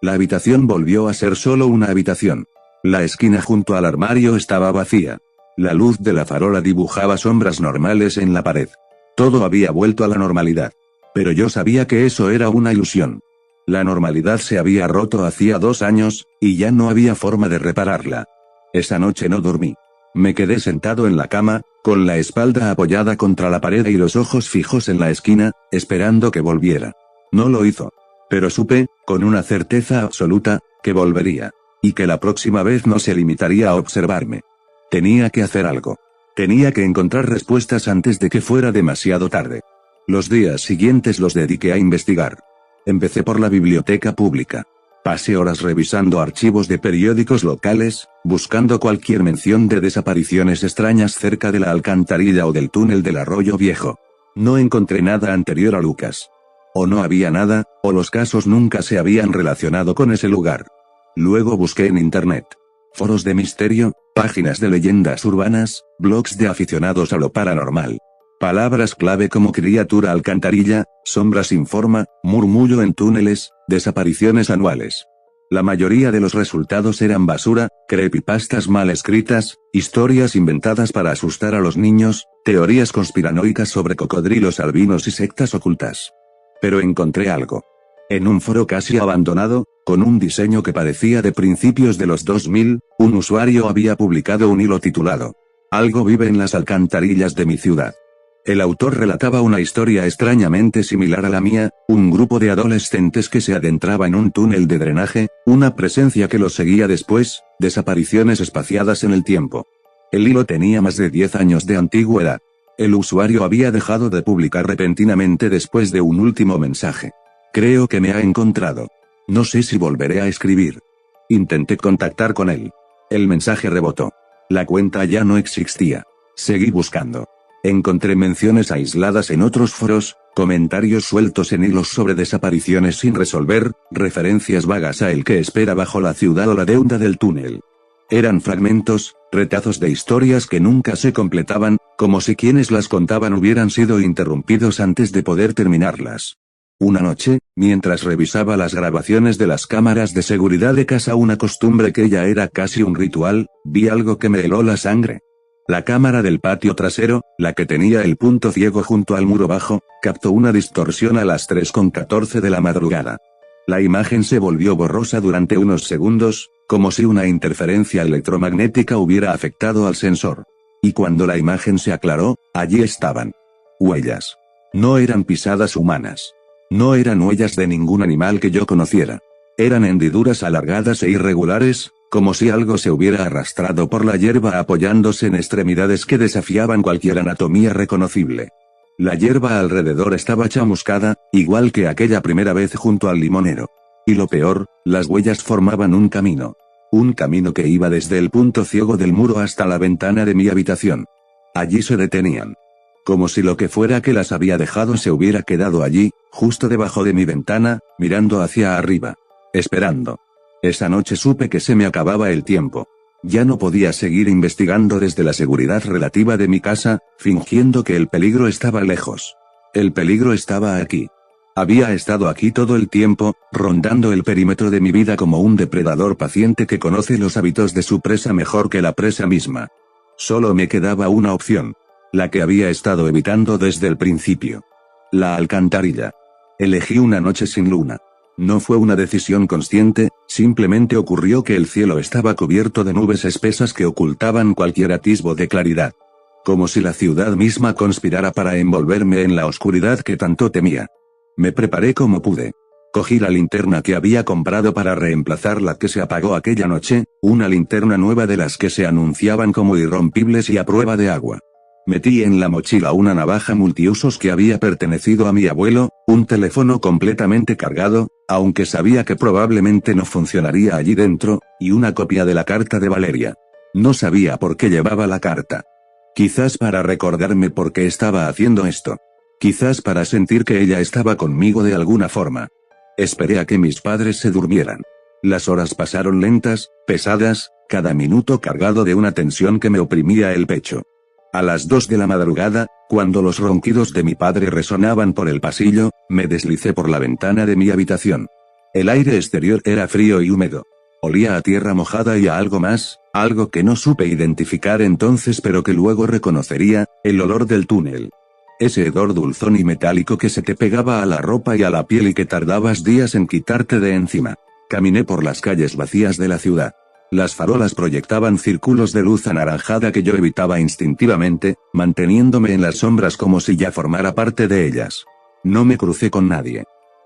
La habitación volvió a ser solo una habitación. La esquina junto al armario estaba vacía. La luz de la farola dibujaba sombras normales en la pared. Todo había vuelto a la normalidad. Pero yo sabía que eso era una ilusión. La normalidad se había roto hacía 2 años, y ya no había forma de repararla. Esa noche no dormí. Me quedé sentado en la cama, con la espalda apoyada contra la pared y los ojos fijos en la esquina, esperando que volviera. No lo hizo. Pero supe, con una certeza absoluta, que volvería. Y que la próxima vez no se limitaría a observarme. Tenía que hacer algo. Tenía que encontrar respuestas antes de que fuera demasiado tarde. Los días siguientes los dediqué a investigar. Empecé por la biblioteca pública. Pasé horas revisando archivos de periódicos locales, buscando cualquier mención de desapariciones extrañas cerca de la alcantarilla o del túnel del Arroyo Viejo. No encontré nada anterior a Lucas. O no había nada, o los casos nunca se habían relacionado con ese lugar. Luego busqué en internet. Foros de misterio, páginas de leyendas urbanas, blogs de aficionados a lo paranormal. Palabras clave como criatura alcantarilla, sombra sin forma, murmullo en túneles, desapariciones anuales. La mayoría de los resultados eran basura, creepypastas mal escritas, historias inventadas para asustar a los niños, teorías conspiranoicas sobre cocodrilos albinos y sectas ocultas. Pero encontré algo. En un foro casi abandonado, con un diseño que parecía de principios de los 2000, un usuario había publicado un hilo titulado "Algo vive en las alcantarillas de mi ciudad". El autor relataba una historia extrañamente similar a la mía, un grupo de adolescentes que se adentraba en un túnel de drenaje, una presencia que los seguía después, desapariciones espaciadas en el tiempo. El hilo tenía más de 10 años de antigüedad. El usuario había dejado de publicar repentinamente después de un último mensaje. Creo que me ha encontrado. No sé si volveré a escribir. Intenté contactar con él. El mensaje rebotó. La cuenta ya no existía. Seguí buscando. Encontré menciones aisladas en otros foros, comentarios sueltos en hilos sobre desapariciones sin resolver, referencias vagas a el que espera bajo la ciudad o la deuda del túnel. Eran fragmentos, retazos de historias que nunca se completaban, como si quienes las contaban hubieran sido interrumpidos antes de poder terminarlas. Una noche, mientras revisaba las grabaciones de las cámaras de seguridad de casa, una costumbre que ya era casi un ritual, vi algo que me heló la sangre. La cámara del patio trasero, la que tenía el punto ciego junto al muro bajo, captó una distorsión a las 3:14 de la madrugada. La imagen se volvió borrosa durante unos segundos, como si una interferencia electromagnética hubiera afectado al sensor. Y cuando la imagen se aclaró, allí estaban. Huellas. No eran pisadas humanas. No eran huellas de ningún animal que yo conociera. Eran hendiduras alargadas e irregulares, como si algo se hubiera arrastrado por la hierba apoyándose en extremidades que desafiaban cualquier anatomía reconocible. La hierba alrededor estaba chamuscada, igual que aquella primera vez junto al limonero. Y lo peor, las huellas formaban un camino. Un camino que iba desde el punto ciego del muro hasta la ventana de mi habitación. Allí se detenían. Como si lo que fuera que las había dejado se hubiera quedado allí, justo debajo de mi ventana, mirando hacia arriba. Esperando. Esa noche supe que se me acababa el tiempo. Ya no podía seguir investigando desde la seguridad relativa de mi casa, fingiendo que el peligro estaba lejos. El peligro estaba aquí. Había estado aquí todo el tiempo, rondando el perímetro de mi vida como un depredador paciente que conoce los hábitos de su presa mejor que la presa misma. Solo me quedaba una opción. La que había estado evitando desde el principio. La alcantarilla. Elegí una noche sin luna. No fue una decisión consciente, simplemente ocurrió que el cielo estaba cubierto de nubes espesas que ocultaban cualquier atisbo de claridad. Como si la ciudad misma conspirara para envolverme en la oscuridad que tanto temía. Me preparé como pude. Cogí la linterna que había comprado para reemplazar la que se apagó aquella noche, una linterna nueva de las que se anunciaban como irrompibles y a prueba de agua. Metí en la mochila una navaja multiusos que había pertenecido a mi abuelo, un teléfono completamente cargado, aunque sabía que probablemente no funcionaría allí dentro, y una copia de la carta de Valeria. No sabía por qué llevaba la carta. Quizás para recordarme por qué estaba haciendo esto. Quizás para sentir que ella estaba conmigo de alguna forma. Esperé a que mis padres se durmieran. Las horas pasaron lentas, pesadas, cada minuto cargado de una tensión que me oprimía el pecho. A las 2 de la madrugada, cuando los ronquidos de mi padre resonaban por el pasillo, me deslicé por la ventana de mi habitación. El aire exterior era frío y húmedo. Olía a tierra mojada y a algo más, algo que no supe identificar entonces pero que luego reconocería, el olor del túnel. Ese hedor dulzón y metálico que se te pegaba a la ropa y a la piel y que tardabas días en quitarte de encima. Caminé por las calles vacías de la ciudad. Las farolas proyectaban círculos de luz anaranjada que yo evitaba instintivamente, manteniéndome en las sombras como si ya formara parte de ellas. No me crucé con nadie.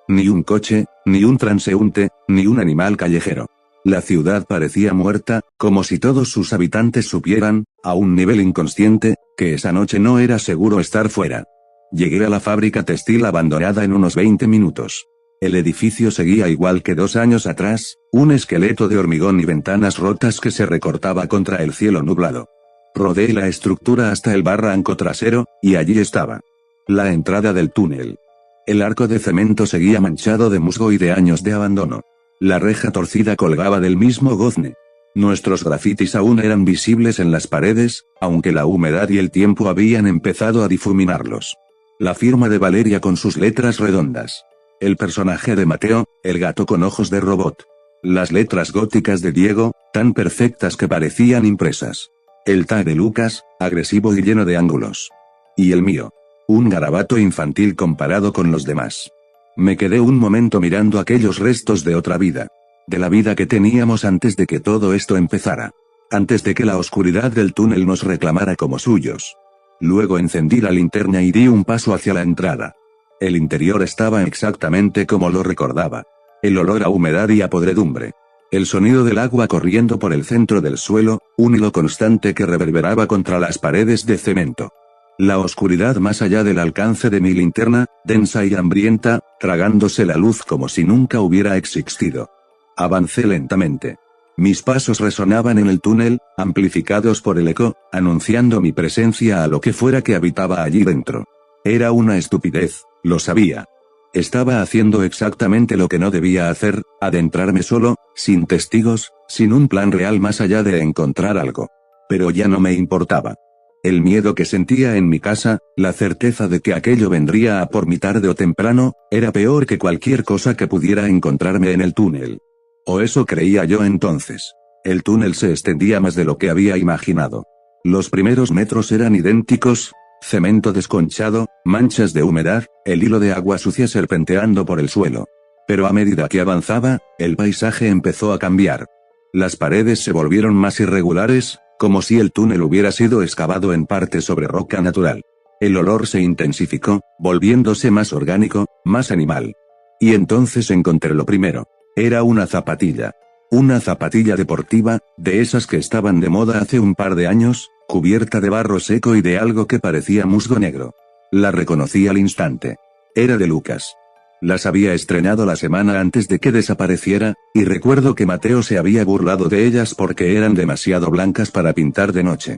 Ni un coche, ni un transeúnte, ni un animal callejero. La ciudad parecía muerta, como si todos sus habitantes supieran, a un nivel inconsciente, que esa noche no era seguro estar fuera. Llegué a la fábrica textil abandonada en unos 20 minutos. El edificio seguía igual que 2 años atrás, un esqueleto de hormigón y ventanas rotas que se recortaba contra el cielo nublado. Rodeé la estructura hasta el barranco trasero, y allí estaba. La entrada del túnel. El arco de cemento seguía manchado de musgo y de años de abandono. La reja torcida colgaba del mismo gozne. Nuestros grafitis aún eran visibles en las paredes, aunque la humedad y el tiempo habían empezado a difuminarlos. La firma de Valeria con sus letras redondas. El personaje de Mateo, el gato con ojos de robot. Las letras góticas de Diego, tan perfectas que parecían impresas. El tag de Lucas, agresivo y lleno de ángulos. Y el mío. Un garabato infantil comparado con los demás. Me quedé un momento mirando aquellos restos de otra vida. De la vida que teníamos antes de que todo esto empezara. Antes de que la oscuridad del túnel nos reclamara como suyos. Luego encendí la linterna y di un paso hacia la entrada. El interior estaba exactamente como lo recordaba. El olor a humedad y a podredumbre. El sonido del agua corriendo por el centro del suelo, un hilo constante que reverberaba contra las paredes de cemento. La oscuridad más allá del alcance de mi linterna, densa y hambrienta, tragándose la luz como si nunca hubiera existido. Avancé lentamente. Mis pasos resonaban en el túnel, amplificados por el eco, anunciando mi presencia a lo que fuera que habitaba allí dentro. Era una estupidez, lo sabía. Estaba haciendo exactamente lo que no debía hacer, adentrarme solo, sin testigos, sin un plan real más allá de encontrar algo. Pero ya no me importaba. El miedo que sentía en mi casa, la certeza de que aquello vendría a por mí tarde o temprano, era peor que cualquier cosa que pudiera encontrarme en el túnel. O eso creía yo entonces. El túnel se extendía más de lo que había imaginado. Los primeros metros eran idénticos, cemento desconchado, manchas de humedad, el hilo de agua sucia serpenteando por el suelo. Pero a medida que avanzaba, el paisaje empezó a cambiar. Las paredes se volvieron más irregulares, como si el túnel hubiera sido excavado en parte sobre roca natural. El olor se intensificó, volviéndose más orgánico, más animal. Y entonces encontré lo primero. Era una zapatilla. Una zapatilla deportiva, de esas que estaban de moda hace un par de años, cubierta de barro seco y de algo que parecía musgo negro. La reconocí al instante. Era de Lucas. Las había estrenado la semana antes de que desapareciera, y recuerdo que Mateo se había burlado de ellas porque eran demasiado blancas para pintar de noche.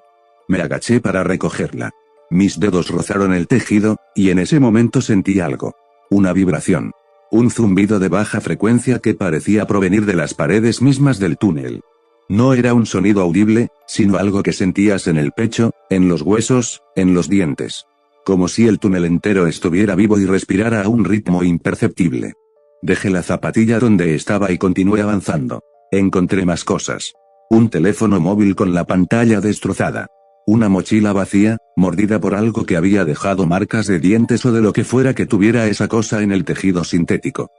Me agaché para recogerla. Mis dedos rozaron el tejido, y en ese momento sentí algo. Una vibración. Un zumbido de baja frecuencia que parecía provenir de las paredes mismas del túnel. No era un sonido audible, sino algo que sentías en el pecho, en los huesos, en los dientes. Como si el túnel entero estuviera vivo y respirara a un ritmo imperceptible. Dejé la zapatilla donde estaba y continué avanzando. Encontré más cosas. Un teléfono móvil con la pantalla destrozada. Una mochila vacía, mordida por algo que había dejado marcas de dientes o de lo que fuera que tuviera esa cosa en el tejido sintético.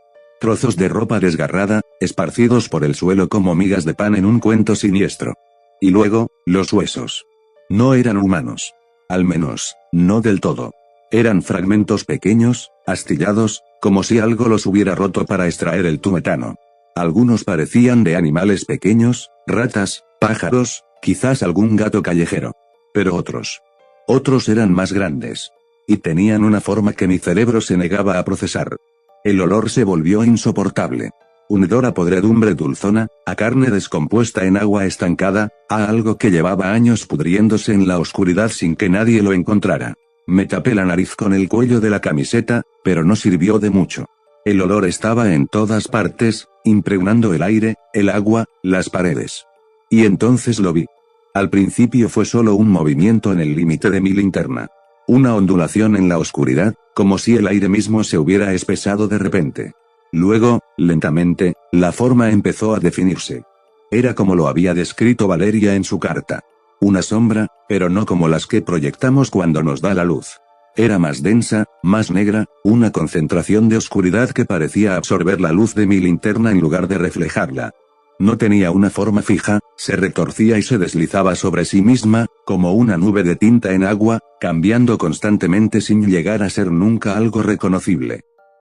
Trozos de ropa desgarrada, esparcidos por el suelo como migas de pan en un cuento siniestro. Y luego, los huesos. No eran humanos. Al menos, no del todo. Eran fragmentos pequeños, astillados, como si algo los hubiera roto para extraer el tumetano. Algunos parecían de animales pequeños, ratas, pájaros, quizás algún gato callejero. Pero otros eran más grandes. Y tenían una forma que mi cerebro se negaba a procesar. El olor se volvió insoportable. Un hedor a podredumbre dulzona, a carne descompuesta en agua estancada, a algo que llevaba años pudriéndose en la oscuridad sin que nadie lo encontrara. Me tapé la nariz con el cuello de la camiseta, pero no sirvió de mucho. El olor estaba en todas partes, impregnando el aire, el agua, las paredes. Y entonces lo vi. Al principio fue solo un movimiento en el límite de mi linterna. Una ondulación en la oscuridad, como si el aire mismo se hubiera espesado de repente. Luego, lentamente, la forma empezó a definirse. Era como lo había descrito Valeria en su carta. Una sombra, pero no como las que proyectamos cuando nos da la luz. Era más densa, más negra, una concentración de oscuridad que parecía absorber la luz de mi linterna en lugar de reflejarla. No tenía una forma fija, se retorcía y se deslizaba sobre sí misma, como una nube de tinta en agua, cambiando constantemente sin llegar a ser nunca algo reconocible.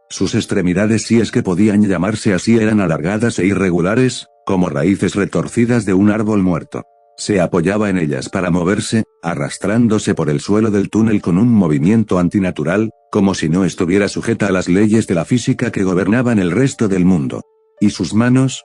Sus extremidades, si es que podían llamarse así, eran alargadas e irregulares, como raíces retorcidas de un árbol muerto. Se apoyaba en ellas para moverse, arrastrándose por el suelo del túnel con un movimiento antinatural, como si no estuviera sujeta a las leyes de la física que gobernaban el resto del mundo. Y sus manos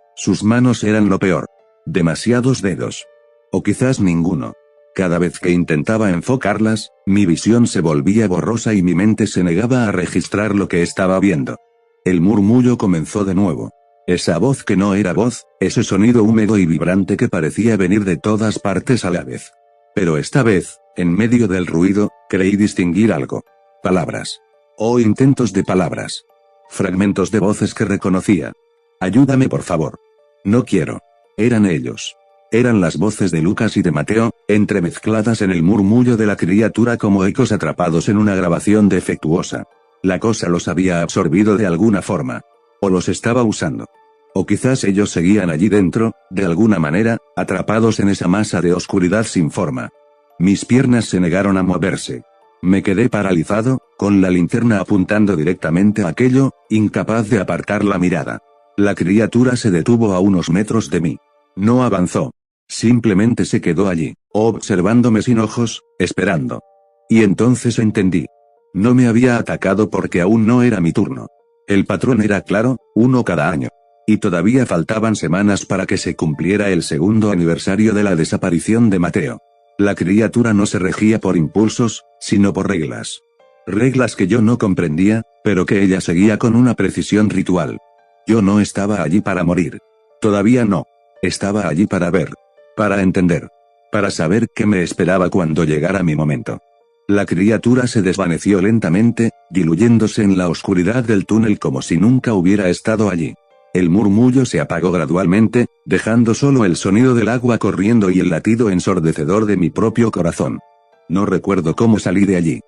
eran lo peor. Demasiados dedos. O quizás ninguno. Cada vez que intentaba enfocarlas, mi visión se volvía borrosa y mi mente se negaba a registrar lo que estaba viendo. El murmullo comenzó de nuevo. Esa voz que no era voz, ese sonido húmedo y vibrante que parecía venir de todas partes a la vez. Pero esta vez, en medio del ruido, creí distinguir algo. Palabras. O intentos de palabras. Fragmentos de voces que reconocía. Ayúdame, por favor. No quiero. Eran ellos. Eran las voces de Lucas y de Mateo, entremezcladas en el murmullo de la criatura como ecos atrapados en una grabación defectuosa. La cosa los había absorbido de alguna forma. O los estaba usando. O quizás ellos seguían allí dentro, de alguna manera, atrapados en esa masa de oscuridad sin forma. Mis piernas se negaron a moverse. Me quedé paralizado, con la linterna apuntando directamente a aquello, incapaz de apartar la mirada. La criatura se detuvo a unos metros de mí. No avanzó. Simplemente se quedó allí, observándome sin ojos, esperando. Y entonces entendí. No me había atacado porque aún no era mi turno. El patrón era claro, uno cada año. Y todavía faltaban semanas para que se cumpliera el segundo aniversario de la desaparición de Mateo. La criatura no se regía por impulsos, sino por reglas. Reglas que yo no comprendía, pero que ella seguía con una precisión ritual. Yo no estaba allí para morir. Todavía no. Estaba allí para ver. Para entender. Para saber qué me esperaba cuando llegara mi momento. La criatura se desvaneció lentamente, diluyéndose en la oscuridad del túnel como si nunca hubiera estado allí. El murmullo se apagó gradualmente, dejando solo el sonido del agua corriendo y el latido ensordecedor de mi propio corazón. No recuerdo cómo salí de allí.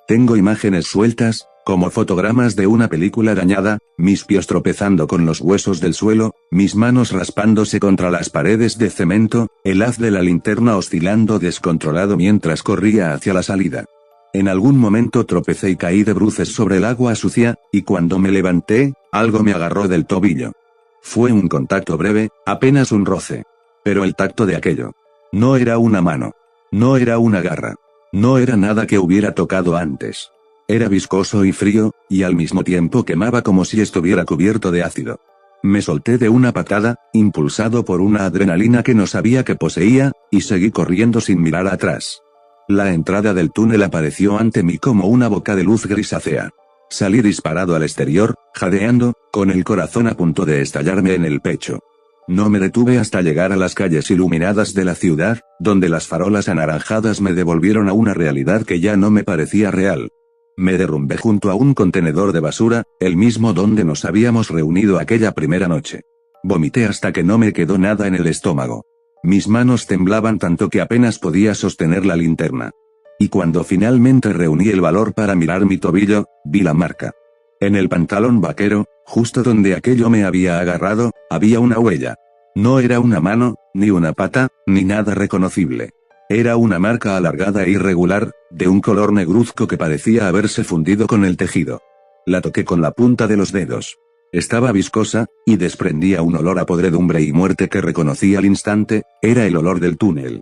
Tengo imágenes sueltas, como fotogramas de una película dañada, mis pies tropezando con los huesos del suelo, mis manos raspándose contra las paredes de cemento, el haz de la linterna oscilando descontrolado mientras corría hacia la salida. En algún momento tropecé y caí de bruces sobre el agua sucia, y cuando me levanté, algo me agarró del tobillo. Fue un contacto breve, apenas un roce. Pero el tacto de aquello. No era una mano. No era una garra. No era nada que hubiera tocado antes. Era viscoso y frío, y al mismo tiempo quemaba como si estuviera cubierto de ácido. Me solté de una patada, impulsado por una adrenalina que no sabía que poseía, y seguí corriendo sin mirar atrás. La entrada del túnel apareció ante mí como una boca de luz grisácea. Salí disparado al exterior, jadeando, con el corazón a punto de estallarme en el pecho. No me detuve hasta llegar a las calles iluminadas de la ciudad, donde las farolas anaranjadas me devolvieron a una realidad que ya no me parecía real. Me derrumbé junto a un contenedor de basura, el mismo donde nos habíamos reunido aquella primera noche. Vomité hasta que no me quedó nada en el estómago. Mis manos temblaban tanto que apenas podía sostener la linterna. Y cuando finalmente reuní el valor para mirar mi tobillo, vi la marca. En el pantalón vaquero, justo donde aquello me había agarrado, había una huella. No era una mano, ni una pata, ni nada reconocible. Era una marca alargada e irregular, de un color negruzco que parecía haberse fundido con el tejido. La toqué con la punta de los dedos. Estaba viscosa, y desprendía un olor a podredumbre y muerte que reconocí al instante, era el olor del túnel.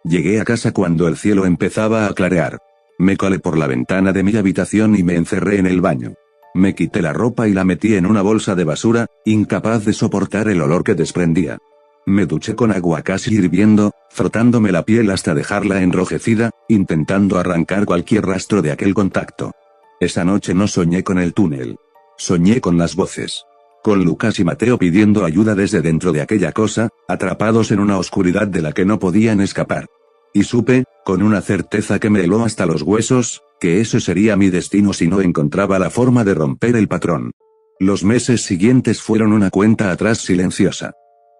Llegué a casa cuando el cielo empezaba a clarear. Me colé por la ventana de mi habitación y me encerré en el baño. Me quité la ropa y la metí en una bolsa de basura, incapaz de soportar el olor que desprendía. Me duché con agua casi hirviendo, frotándome la piel hasta dejarla enrojecida, intentando arrancar cualquier rastro de aquel contacto. Esa noche no soñé con el túnel. Soñé con las voces. Con Lucas y Mateo pidiendo ayuda desde dentro de aquella cosa, atrapados en una oscuridad de la que no podían escapar. Y supe, con una certeza que me heló hasta los huesos, que ese sería mi destino si no encontraba la forma de romper el patrón. Los meses siguientes fueron una cuenta atrás silenciosa.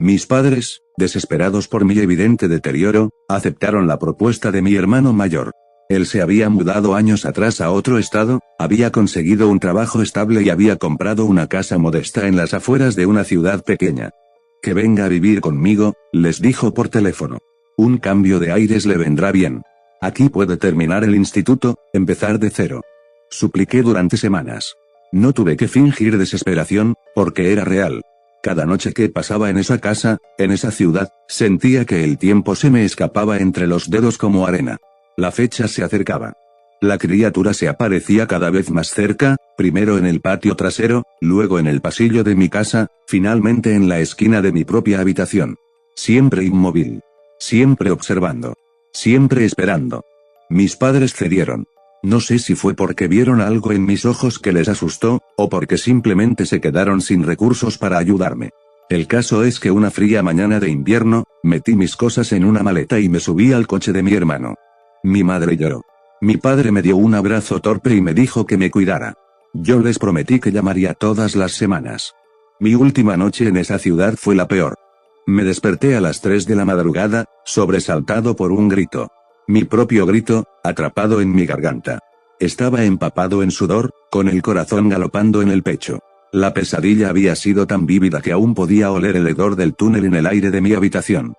Mis padres, desesperados por mi evidente deterioro, aceptaron la propuesta de mi hermano mayor. Él se había mudado años atrás a otro estado, había conseguido un trabajo estable y había comprado una casa modesta en las afueras de una ciudad pequeña. Que venga a vivir conmigo, les dijo por teléfono. Un cambio de aires le vendrá bien. Aquí puede terminar el instituto, empezar de cero. Supliqué durante semanas. No tuve que fingir desesperación, porque era real. Cada noche que pasaba en esa casa, en esa ciudad, sentía que el tiempo se me escapaba entre los dedos como arena. La fecha se acercaba. La criatura se aparecía cada vez más cerca, primero en el patio trasero, luego en el pasillo de mi casa, finalmente en la esquina de mi propia habitación. Siempre inmóvil. Siempre observando. Siempre esperando. Mis padres cedieron. No sé si fue porque vieron algo en mis ojos que les asustó, o porque simplemente se quedaron sin recursos para ayudarme. El caso es que una fría mañana de invierno, metí mis cosas en una maleta y me subí al coche de mi hermano. Mi madre lloró. Mi padre me dio un abrazo torpe y me dijo que me cuidara. Yo les prometí que llamaría todas las semanas. Mi última noche en esa ciudad fue la peor. Me desperté a las 3 de la madrugada, sobresaltado por un grito. Mi propio grito, atrapado en mi garganta. Estaba empapado en sudor, con el corazón galopando en el pecho. La pesadilla había sido tan vívida que aún podía oler el hedor del túnel en el aire de mi habitación.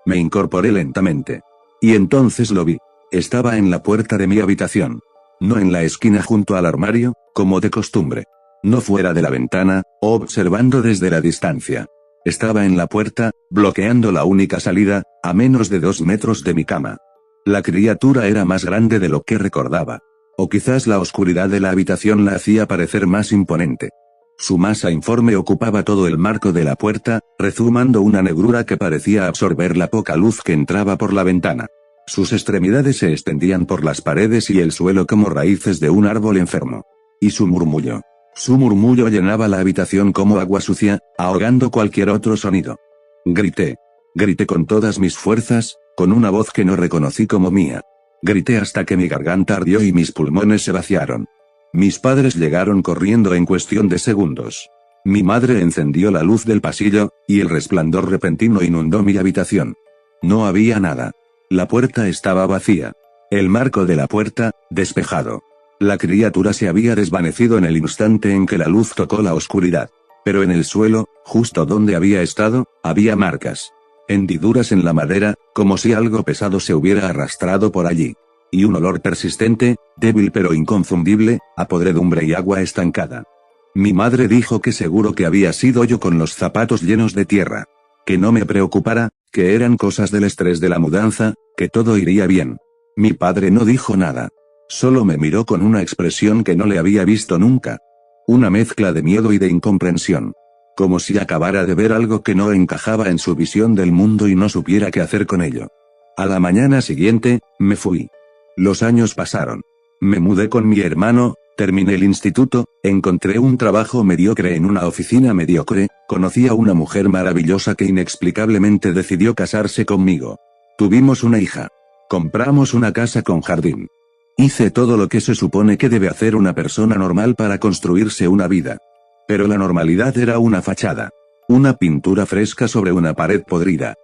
Me incorporé lentamente. Y entonces lo vi. Estaba en la puerta de mi habitación. No en la esquina junto al armario, como de costumbre. No fuera de la ventana, observando desde la distancia. Estaba en la puerta, bloqueando la única salida, a menos de 2 metros de mi cama. La criatura era más grande de lo que recordaba. O quizás la oscuridad de la habitación la hacía parecer más imponente. Su masa informe ocupaba todo el marco de la puerta, rezumando una negrura que parecía absorber la poca luz que entraba por la ventana. Sus extremidades se extendían por las paredes y el suelo como raíces de un árbol enfermo. Y su murmullo. Su murmullo llenaba la habitación como agua sucia, ahogando cualquier otro sonido. Grité. Grité con todas mis fuerzas, con una voz que no reconocí como mía. Grité hasta que mi garganta ardió y mis pulmones se vaciaron. Mis padres llegaron corriendo en cuestión de segundos. Mi madre encendió la luz del pasillo, y el resplandor repentino inundó mi habitación. No había nada. La puerta estaba vacía. El marco de la puerta, despejado. La criatura se había desvanecido en el instante en que la luz tocó la oscuridad. Pero en el suelo, justo donde había estado, había marcas. Hendiduras en la madera, como si algo pesado se hubiera arrastrado por allí. Y un olor persistente, débil pero inconfundible, a podredumbre y agua estancada. Mi madre dijo que seguro que había sido yo con los zapatos llenos de tierra. Que no me preocupara, que eran cosas del estrés de la mudanza, que todo iría bien. Mi padre no dijo nada. Solo me miró con una expresión que no le había visto nunca. Una mezcla de miedo y de incomprensión. Como si acabara de ver algo que no encajaba en su visión del mundo y no supiera qué hacer con ello. A la mañana siguiente, me fui. Los años pasaron. Me mudé con mi hermano, terminé el instituto, encontré un trabajo mediocre en una oficina mediocre, conocí a una mujer maravillosa que inexplicablemente decidió casarse conmigo. Tuvimos una hija. Compramos una casa con jardín. Hice todo lo que se supone que debe hacer una persona normal para construirse una vida. Pero la normalidad era una fachada. Una pintura fresca sobre una pared podrida.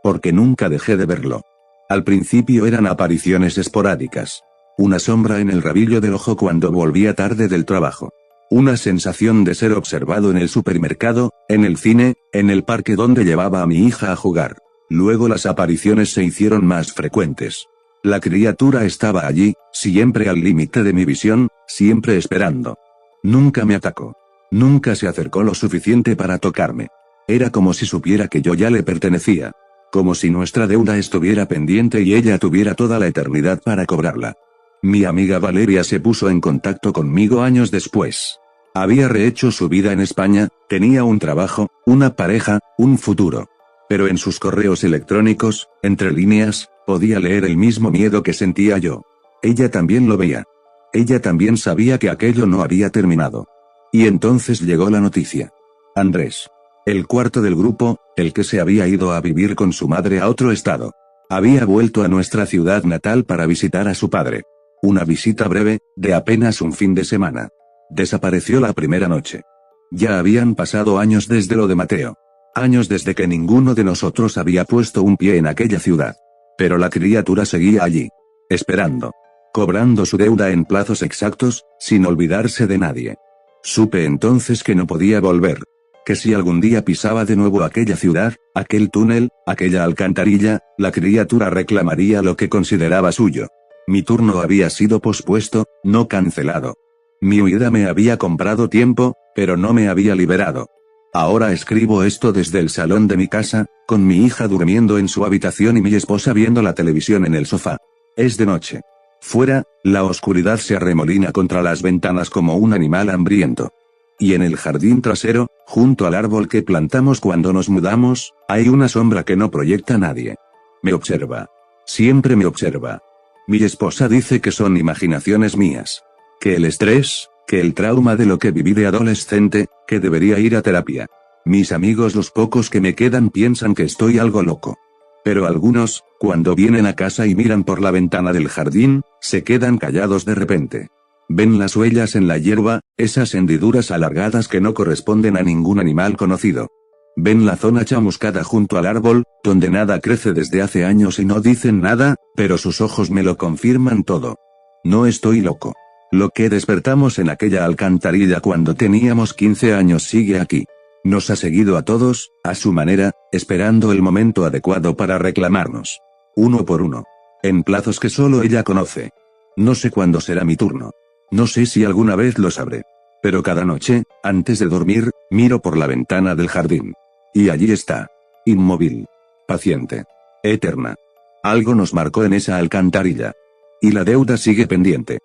Porque nunca dejé de verlo. Al principio eran apariciones esporádicas. Una sombra en el rabillo del ojo cuando volvía tarde del trabajo. Una sensación de ser observado en el supermercado, en el cine, en el parque donde llevaba a mi hija a jugar. Luego las apariciones se hicieron más frecuentes. La criatura estaba allí, siempre al límite de mi visión, siempre esperando. Nunca me atacó. Nunca se acercó lo suficiente para tocarme. Era como si supiera que yo ya le pertenecía. Como si nuestra deuda estuviera pendiente y ella tuviera toda la eternidad para cobrarla. Mi amiga Valeria se puso en contacto conmigo años después. Había rehecho su vida en España, tenía un trabajo, una pareja, un futuro. Pero en sus correos electrónicos, entre líneas, podía leer el mismo miedo que sentía yo. Ella también lo veía. Ella también sabía que aquello no había terminado. Y entonces llegó la noticia. Andrés. El cuarto del grupo, el que se había ido a vivir con su madre a otro estado. Había vuelto a nuestra ciudad natal para visitar a su padre. Una visita breve, de apenas un fin de semana. Desapareció la primera noche. Ya habían pasado años desde lo de Mateo. Años desde que ninguno de nosotros había puesto un pie en aquella ciudad. Pero la criatura seguía allí. Esperando. Cobrando su deuda en plazos exactos, sin olvidarse de nadie. Supe entonces que no podía volver. Que si algún día pisaba de nuevo aquella ciudad, aquel túnel, aquella alcantarilla, la criatura reclamaría lo que consideraba suyo. Mi turno había sido pospuesto, no cancelado. Mi huida me había comprado tiempo, pero no me había liberado. Ahora escribo esto desde el salón de mi casa, con mi hija durmiendo en su habitación y mi esposa viendo la televisión en el sofá. Es de noche. Fuera, la oscuridad se arremolina contra las ventanas como un animal hambriento. Y en el jardín trasero, junto al árbol que plantamos cuando nos mudamos, hay una sombra que no proyecta nadie. Me observa. Siempre me observa. Mi esposa dice que son imaginaciones mías. Que el estrés, que el trauma de lo que viví de adolescente, que debería ir a terapia. Mis amigos, los pocos que me quedan, piensan que estoy algo loco. Pero algunos, cuando vienen a casa y miran por la ventana del jardín, se quedan callados de repente. Ven las huellas en la hierba, esas hendiduras alargadas que no corresponden a ningún animal conocido. Ven la zona chamuscada junto al árbol, donde nada crece desde hace años y no dicen nada, pero sus ojos me lo confirman todo. No estoy loco. Lo que despertamos en aquella alcantarilla cuando teníamos 15 años sigue aquí. Nos ha seguido a todos, a su manera, esperando el momento adecuado para reclamarnos. Uno por uno. En plazos que solo ella conoce. No sé cuándo será mi turno. No sé si alguna vez lo sabré. Pero cada noche, antes de dormir, miro por la ventana del jardín. Y allí está. Inmóvil. Paciente. Eterna. Algo nos marcó en esa alcantarilla. Y la deuda sigue pendiente.